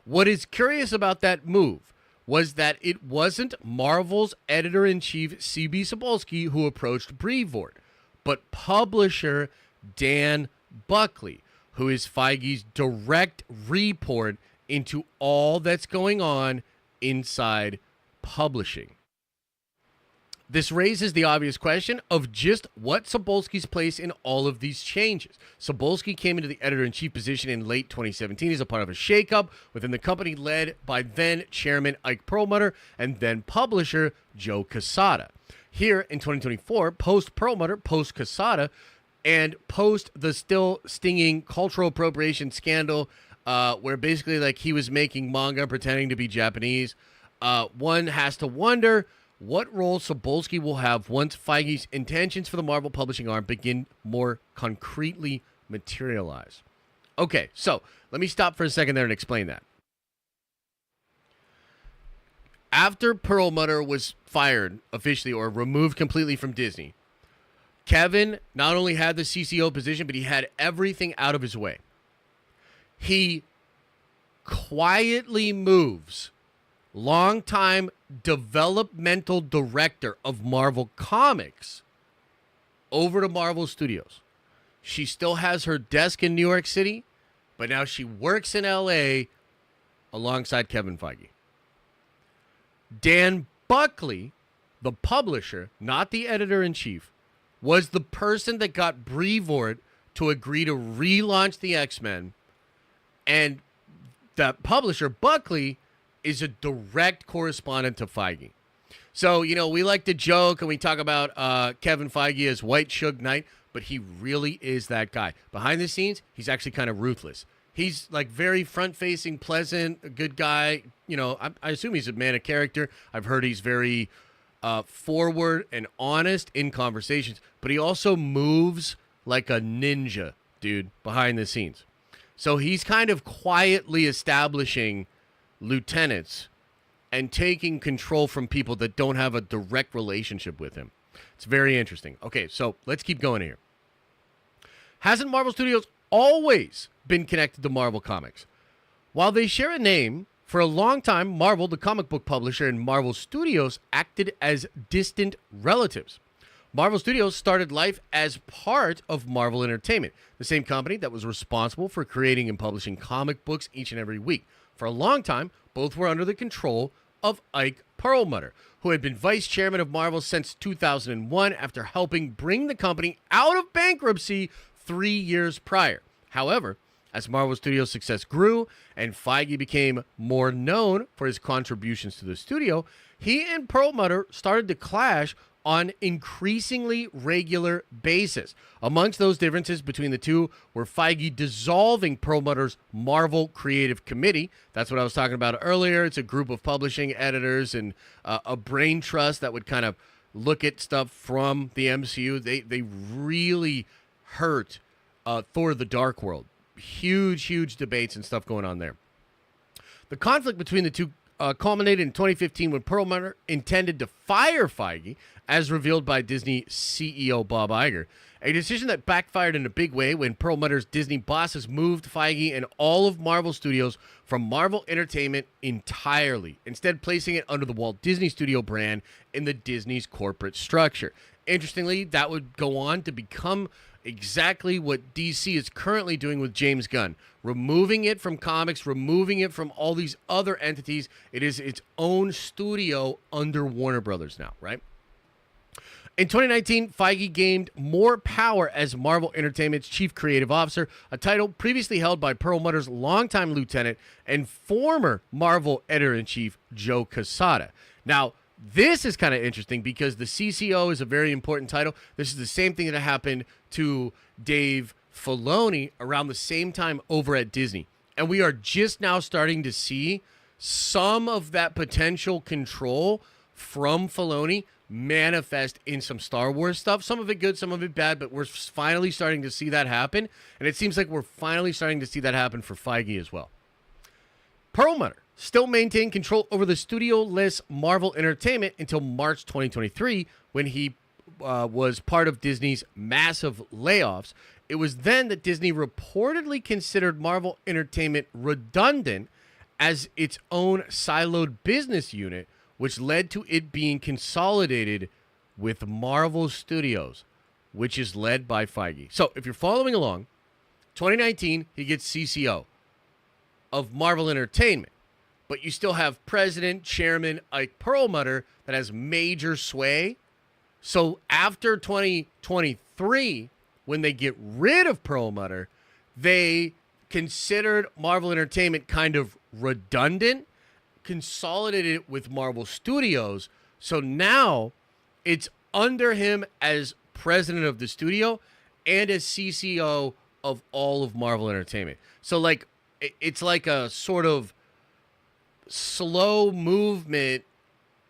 What is curious about that move was that it wasn't Marvel's editor-in-chief C.B. Cebulski who approached Brevoort, but publisher Dan Buckley, who is Feige's direct report into all that's going on inside publishing. This raises the obvious question of just what Cebulski's place in all of these changes. Cebulski came into the editor-in-chief position in late 2017 as a part of a shakeup within the company led by then chairman Ike Perlmutter and then publisher Joe Quesada. Here in 2024, post-Perlmutter, post-Quesada, and post the still stinging cultural appropriation scandal where basically like he was making manga pretending to be Japanese, one has to wonder what role Cebulski will have once Feige's intentions for the Marvel publishing arm begin more concretely materialize. Okay, so let me stop for a second there and explain that. After Perlmutter was fired officially or removed completely from Disney, Kevin not only had the CCO position, but he had everything out of his way. He quietly moves longtime developmental director of Marvel Comics over to Marvel Studios. She still has her desk in New York City, but now she works in LA alongside Kevin Feige. Dan Buckley, the publisher, not the editor-in-chief, was the person that got Brevoort to agree to relaunch the X-Men, and the publisher, Buckley, is a direct correspondent to Feige. So, you know, we like to joke and we talk about Kevin Feige as White Suge Knight, but he really is that guy. Behind the scenes, he's actually kind of ruthless. He's like very front-facing, pleasant, a good guy. You know, I assume he's a man of character. I've heard he's very forward and honest in conversations, but he also moves like a ninja, dude, behind the scenes. So he's kind of quietly establishing lieutenants and taking control from people that don't have a direct relationship with him. It's very interesting. Okay, so let's keep going here. Hasn't Marvel Studios always been connected to Marvel Comics? While they share a name, for a long time, Marvel, the comic book publisher, and Marvel Studios acted as distant relatives. Marvel Studios started life as part of Marvel Entertainment, the same company that was responsible for creating and publishing comic books each and every week. For a long time, both were under the control of Ike Perlmutter, who had been vice chairman of Marvel since 2001 after helping bring the company out of bankruptcy 3 years prior. However, as Marvel Studios' success grew and Feige became more known for his contributions to the studio, he and Perlmutter started to clash on increasingly regular basis. Amongst those differences between the two were Feige dissolving Perlmutter's Marvel Creative Committee. That's what I was talking about earlier. It's a group of publishing editors and a brain trust that would kind of look at stuff from the MCU. They really hurt Thor: The Dark World. Huge debates and stuff going on there. The conflict between the two culminated in 2015 when Perlmutter intended to fire Feige, as revealed by Disney CEO Bob Iger, a decision that backfired in a big way when Perlmutter's Disney bosses moved Feige and all of Marvel Studios from Marvel Entertainment entirely, instead placing it under the Walt Disney Studio brand in the Disney's corporate structure. Interestingly, that would go on to become exactly what DC is currently doing with James Gunn, removing it from comics, removing it from all these other entities. It is its own studio under Warner Brothers now, right? In 2019, Feige gained more power as Marvel Entertainment's chief creative officer, a title previously held by Perlmutter's longtime lieutenant and former Marvel editor-in-chief Joe Quesada. Now, this is kind of interesting because the CCO is a very important title. This is the same thing that happened to Dave Filoni around the same time over at Disney. And we are just now starting to see some of that potential control from Filoni manifest in some Star Wars stuff. Some of it good, some of it bad, but we're finally starting to see that happen. And it seems like we're finally starting to see that happen for Feige as well. Perlmutter still maintained control over the studio-less Marvel Entertainment until March 2023 when he was part of Disney's massive layoffs. It was then that Disney reportedly considered Marvel Entertainment redundant as its own siloed business unit, which led to it being consolidated with Marvel Studios, which is led by Feige. So if you're following along, 2019, he gets CCO of Marvel Entertainment, but you still have President, Chairman Ike Perlmutter that has major sway So after 2023, when they get rid of Perlmutter, they considered Marvel Entertainment kind of redundant, consolidated it with Marvel Studios. So now it's under him as president of the studio and as CCO of all of Marvel Entertainment. So like it's like a sort of slow movement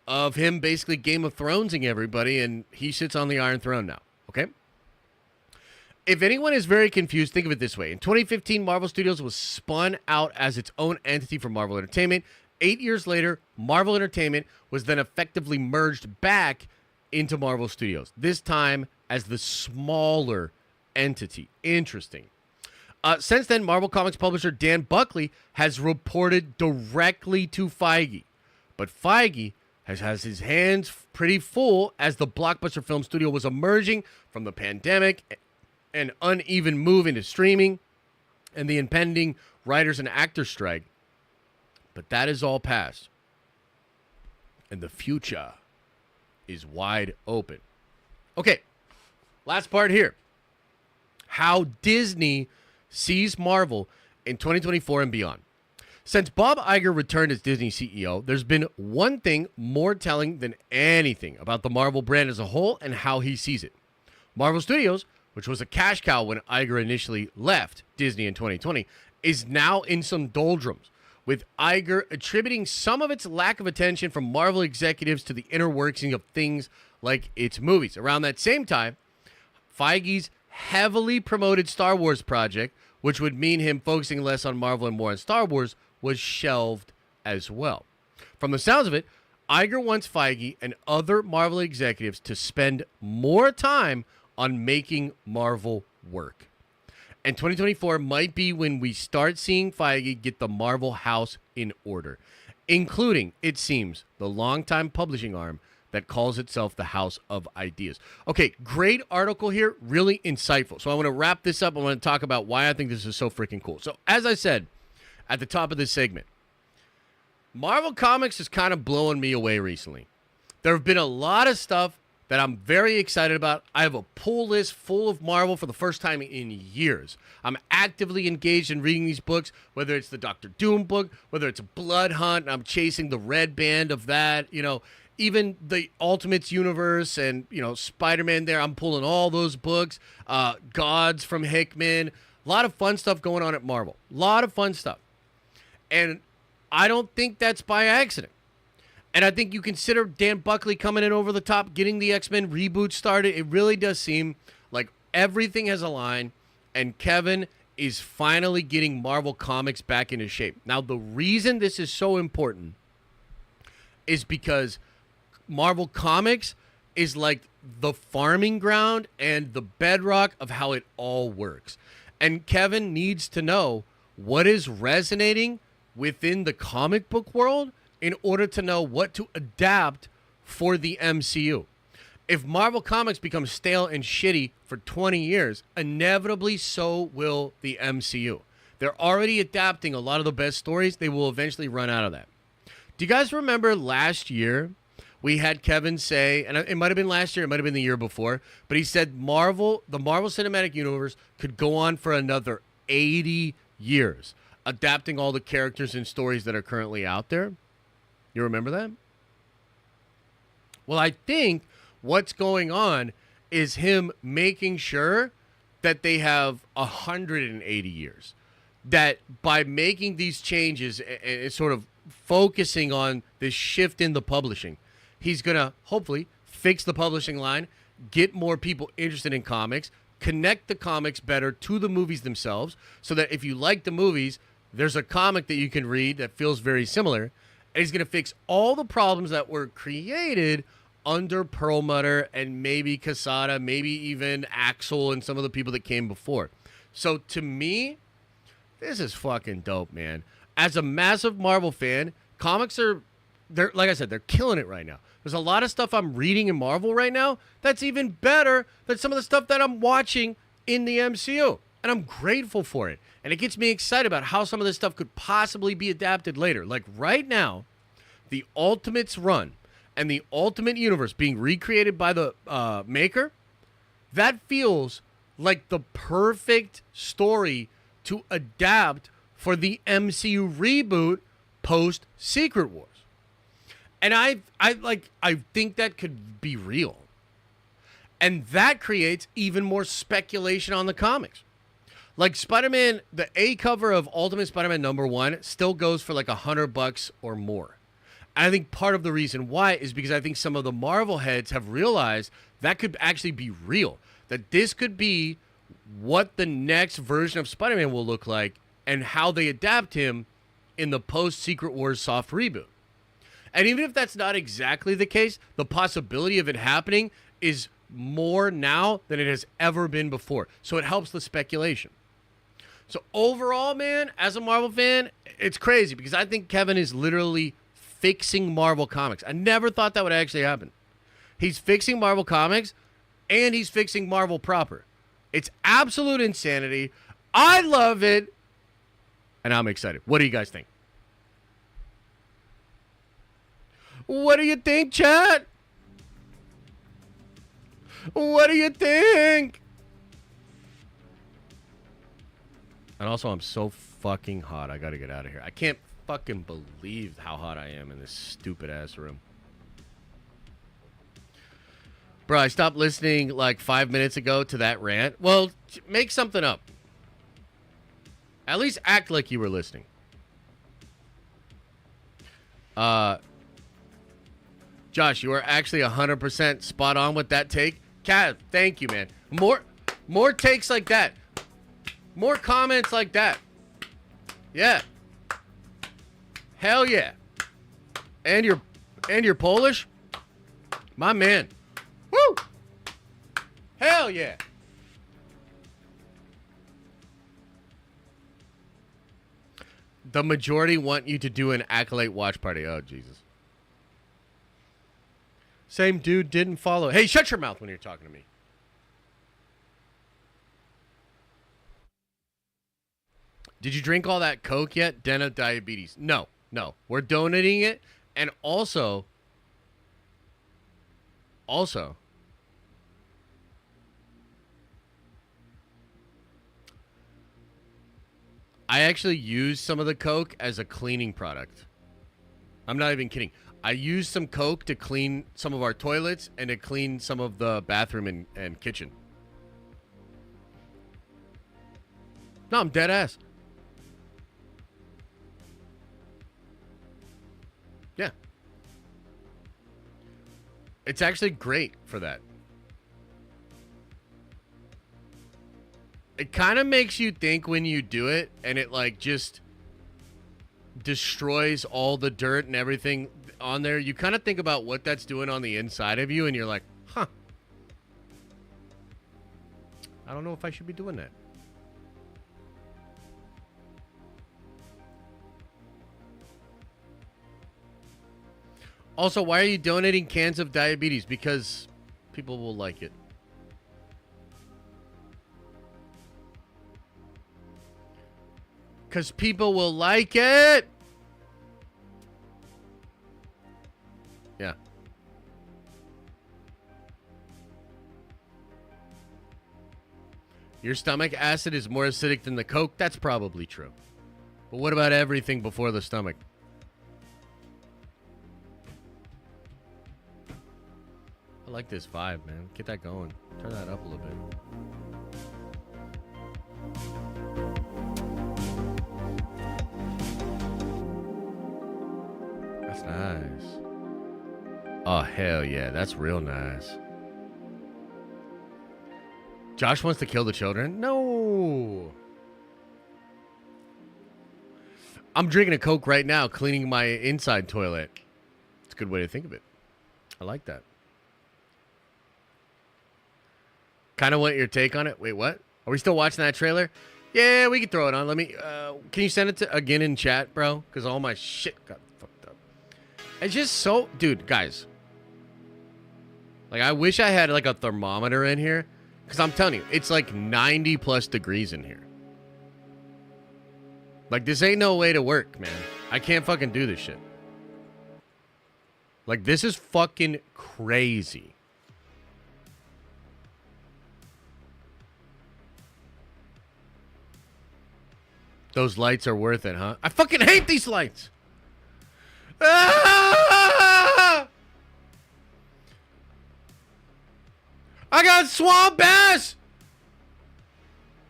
of him basically Game of Thronesing everybody, and he sits on the Iron Throne now, okay? If anyone is very confused, think of it this way. In 2015, Marvel Studios was spun out as its own entity from Marvel Entertainment. 8 years later, Marvel Entertainment was then effectively merged back into Marvel Studios, this time as the smaller entity. Interesting. Since then, Marvel Comics publisher Dan Buckley has reported directly to Feige. But Feige has his hands pretty full as the blockbuster film studio was emerging from the pandemic, an uneven move into streaming, and the impending writers and actors strike. But that is all past. And the future is wide open. Okay, last part here. How Disney sees Marvel in 2024 and beyond. Since Bob Iger returned as Disney CEO, there's been one thing more telling than anything about the Marvel brand as a whole and how he sees it. Marvel Studios, which was a cash cow when Iger initially left Disney in 2020, is now in some doldrums, with Iger attributing some of its lack of attention from Marvel executives to the inner workings of things like its movies. Around that same time, Feige's heavily promoted Star Wars project, which would mean him focusing less on Marvel and more on Star Wars, was shelved as well. From the sounds of it, Iger wants Feige and other Marvel executives to spend more time on making Marvel work. And 2024 might be when we start seeing Feige get the Marvel house in order, including, it seems, the longtime publishing arm that calls itself the House of Ideas. Okay, great article here, really insightful. So I want to wrap this up. I want to talk about why I think this is so freaking cool. So as I said at the top of this segment, Marvel Comics is kind of blowing me away recently. There have been a lot of stuff that I'm very excited about. I have a pull list full of Marvel for the first time in years. I'm actively engaged in reading these books, whether it's the Doctor Doom book, whether it's a Blood Hunt, and I'm chasing the red band of that, even the Ultimates universe and, Spider-Man there. I'm pulling all those books, Gods from Hickman. A lot of fun stuff going on at Marvel. A lot of fun stuff. And I don't think that's by accident. And I think you consider Dan Buckley coming in over the top, getting the X-Men reboot started. It really does seem like everything has aligned, and Kevin is finally getting Marvel Comics back into shape. Now, the reason this is so important is because Marvel Comics is like the farming ground and the bedrock of how it all works. And Kevin needs to know what is resonating within the comic book world in order to know what to adapt for the MCU. If Marvel Comics becomes stale and shitty for 20 years, inevitably so will the MCU. They're already adapting a lot of the best stories. They will eventually run out of that. Do you guys remember last year we had Kevin say, and it might have been last year, it might have been the year before, but he said the Marvel Cinematic Universe could go on for another 80 years, adapting all the characters and stories that are currently out there? You remember that? Well, I think what's going on is him making sure that they have 180 years. That by making these changes and sort of focusing on this shift in the publishing, he's going to hopefully fix the publishing line, get more people interested in comics, connect the comics better to the movies themselves, so that if you like the movies, there's a comic that you can read that feels very similar. And he's going to fix all the problems that were created under Perlmutter and maybe Quesada, maybe even Axel and some of the people that came before. So to me, this is fucking dope, man. As a massive Marvel fan, comics they're like I said, they're killing it right now. There's a lot of stuff I'm reading in Marvel right now that's even better than some of the stuff that I'm watching in the MCU. And I'm grateful for it. And it gets me excited about how some of this stuff could possibly be adapted later. Like right now, the Ultimates run and the Ultimate Universe being recreated by the maker, that feels like the perfect story to adapt for the MCU reboot post Secret Wars. And I think that could be real. And that creates even more speculation on the comics. Like Spider-Man, the A cover of Ultimate Spider-Man #1 still goes for like $100 or more. And I think part of the reason why is because I think some of the Marvel heads have realized that could actually be real. That this could be what the next version of Spider-Man will look like and how they adapt him in the post-Secret Wars soft reboot. And even if that's not exactly the case, the possibility of it happening is more now than it has ever been before. So it helps the speculation. So overall, man, as a Marvel fan, it's crazy because I think Kevin is literally fixing Marvel Comics. I never thought that would actually happen. He's fixing Marvel Comics and he's fixing Marvel proper. It's absolute insanity. I love it. And I'm excited. What do you guys think? What do you think, chat? What do you think? And also, I'm so fucking hot. I gotta get out of here. I can't fucking believe how hot I am in this stupid ass room. Bro, I stopped listening like 5 minutes ago to that rant. Well, make something up. At least act like you were listening. Josh, you are actually 100% spot on with that take. Kat, thank you, man. More takes like that. More comments like that. Yeah. Hell yeah. And you're Polish? My man. Woo! Hell yeah. The majority want you to do an Acolyte watch party. Oh, Jesus. Same dude didn't follow. Hey, shut your mouth when you're talking to me. Did you drink all that Coke yet? Den of diabetes. No. We're donating it. And also, I actually use some of the Coke as a cleaning product. I'm not even kidding. I used some Coke to clean some of our toilets and to clean some of the bathroom and kitchen. No, I'm dead ass. Yeah. It's actually great for that. It kind of makes you think when you do it, and it like just destroys all the dirt and everything on there. You kind of think about what that's doing on the inside of you, and you're like, huh. I don't know if I should be doing that. Also, why are you donating cans of diabetes? Because people will like it. Because people will like it. Yeah. Your stomach acid is more acidic than the Coke? That's probably true. But what about everything before the stomach? I like this vibe, man. Get that going. Turn that up a little bit. That's nice. Oh, hell yeah. That's real nice. Josh wants to kill the children? No. I'm drinking a Coke right now, cleaning my inside toilet. It's a good way to think of it. I like that. Kind of want your take on it. Wait, what? Are we still watching that trailer? Yeah, we can throw it on. Let me. Can you send it to again in chat, bro? Because all my shit got fucked up. It's just so, dude, guys. Like, I wish I had like a thermometer in here, because I'm telling you, it's like 90 plus degrees in here. Like, this ain't no way to work, man. I can't fucking do this shit. Like, this is fucking crazy. Those lights are worth it, huh? I fucking hate these lights. Ah! I got swamp bass.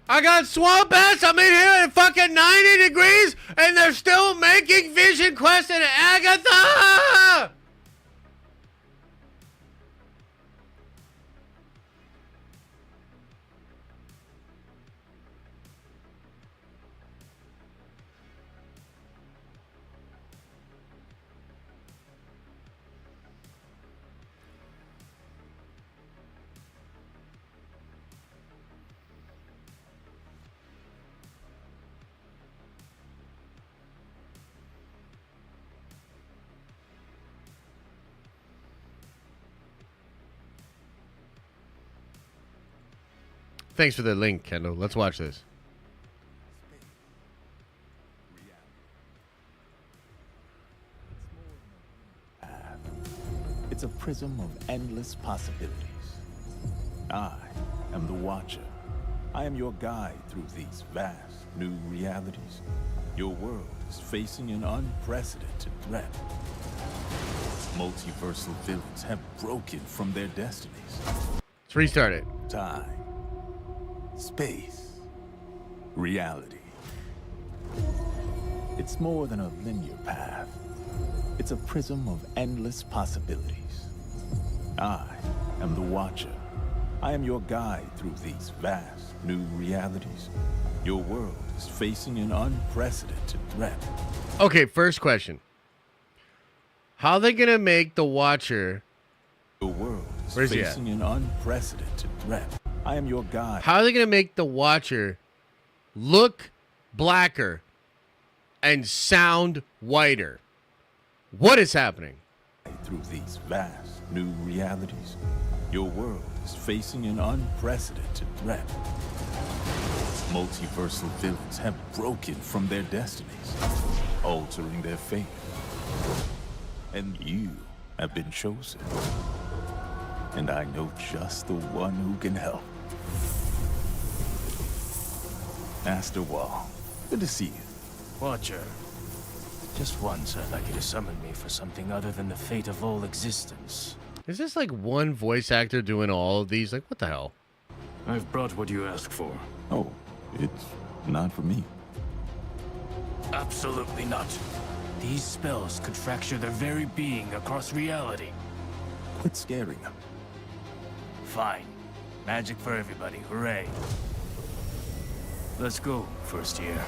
I'm in here at fucking 90 degrees, and they're still making Vision Quest and Agatha. Thanks for the link, Kendall. Let's watch this. It's a prism of endless possibilities. I am the Watcher. I am your guide through these vast new realities. Your world is facing an unprecedented threat. Multiversal villains have broken from their destinies. Let's restart it. Time, space, reality. It's more than a linear path. It's a prism of endless possibilities. I am the Watcher. I am your guide through these vast new realities. Your world is facing an unprecedented threat. Okay, first question. How are they gonna make the Watcher? Your world is Where's he at? facing an unprecedented threat. I am your guide. How are they gonna make the Watcher look blacker and sound whiter? What is happening? Through these vast new realities, your world is facing an unprecedented threat. Multiversal villains have broken from their destinies, altering their fate. And you have been chosen. And I know just the one who can help. Master Wall, good to see you. Watcher. Just once I'd like you to summon me for something other than the fate of all existence. Is this like one voice actor doing all of these? Like, what the hell? I've brought what you asked for. Oh, it's not for me. Absolutely not. These spells could fracture their very being across reality. Quit scaring them. Fine. Magic for everybody, hooray. Let's go, first year.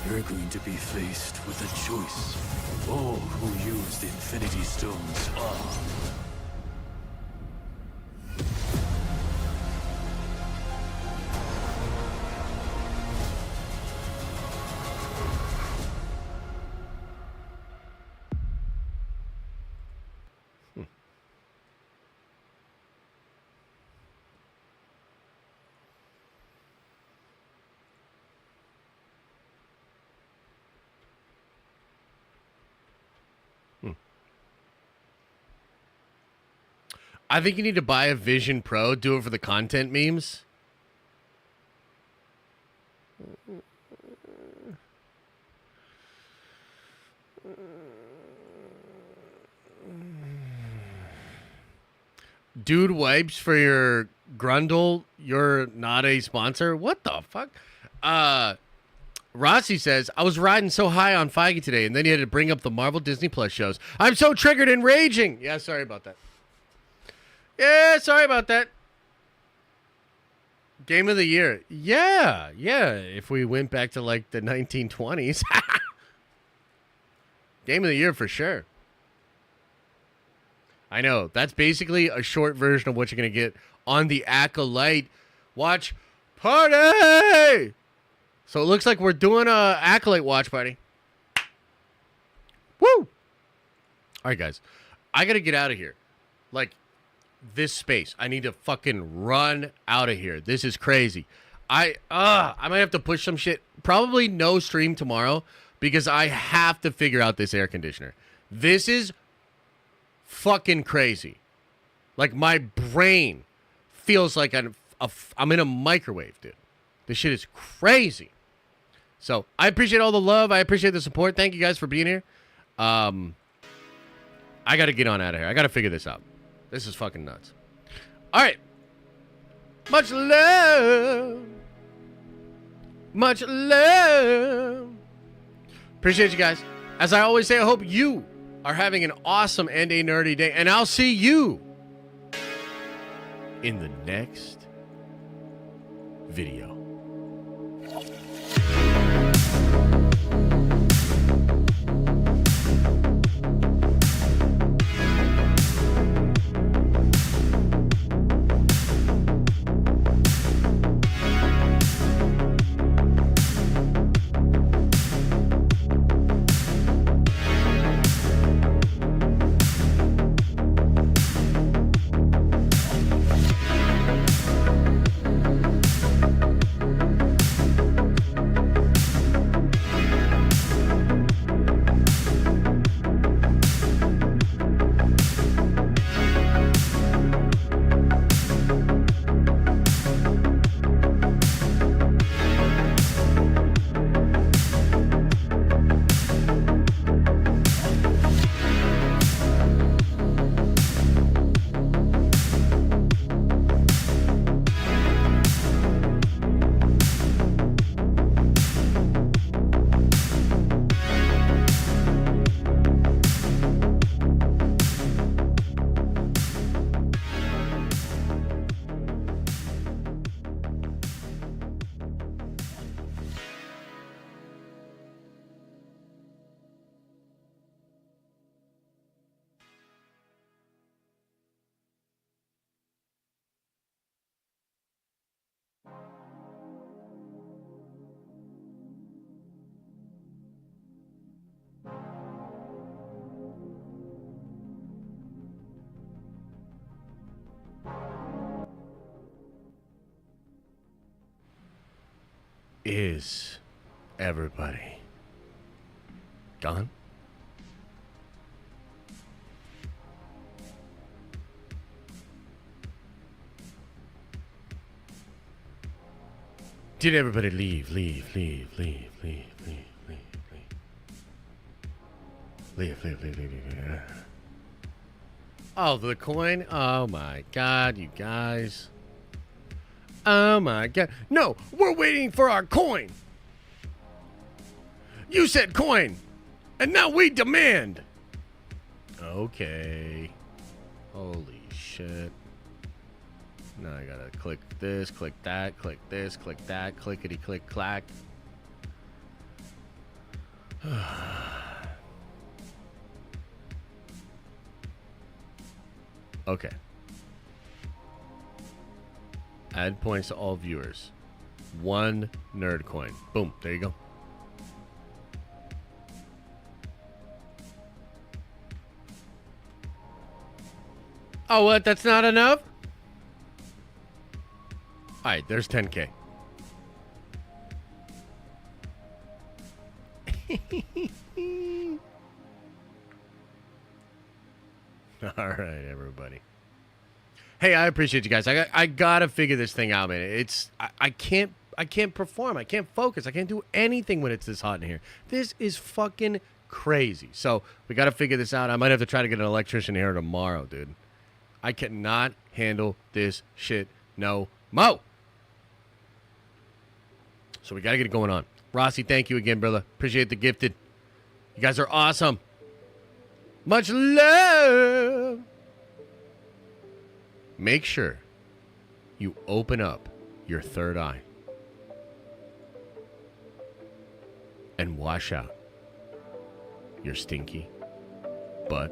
You're going to be faced with a choice. All who use the Infinity Stones are. I think you need to buy a Vision Pro, do it for the content memes. Dude wipes for your Grundle, you're not a sponsor? What the fuck? Rossi says, I was riding so high on Feige today, and then he had to bring up the Marvel Disney Plus shows. I'm so triggered and raging. Yeah, sorry about that. Yeah, sorry about that. Game of the year. Yeah. If we went back to like the 1920s. Game of the year for sure. I know. That's basically a short version of what you're going to get on the Acolyte watch party. So it looks like we're doing a Acolyte watch party. Woo! All right, guys. I got to get out of here. Like, this space. I need to fucking run out of here. This is crazy. I might have to push some shit. Probably no stream tomorrow because I have to figure out this air conditioner. This is fucking crazy. Like, my brain feels like I'm in a microwave, dude. This shit is crazy. So, I appreciate all the love. I appreciate the support. Thank you guys for being here. I got to get on out of here. I got to figure this out. This is fucking nuts. All right. Much love. Much love. Appreciate you guys. As I always say, I hope you are having an awesome and a nerdy day. And I'll see you in the next video. Is everybody gone? Did everybody leave? Leave. Oh, the coin? Oh my god, you guys. Oh my god. No, we're waiting for our coin. You said coin, and now we demand. Okay. Holy shit. Now I gotta click this, click that, click this, click that, clickety click clack. Okay. Add points to all viewers. 1 nerd coin. Boom. There you go. Oh, what? That's not enough? Alright, there's 10K. Alright, everybody. Hey, I appreciate you guys. I gotta figure this thing out, man. It's I can't perform. I can't focus. I can't do anything when it's this hot in here. This is fucking crazy. So we gotta figure this out. I might have to try to get an electrician here tomorrow, dude. I cannot handle this shit no mo. So we gotta get it going on. Rossi, thank you again, brother. Appreciate the gifted. You guys are awesome. Much love. Make sure you open up your third eye and wash out your stinky butt.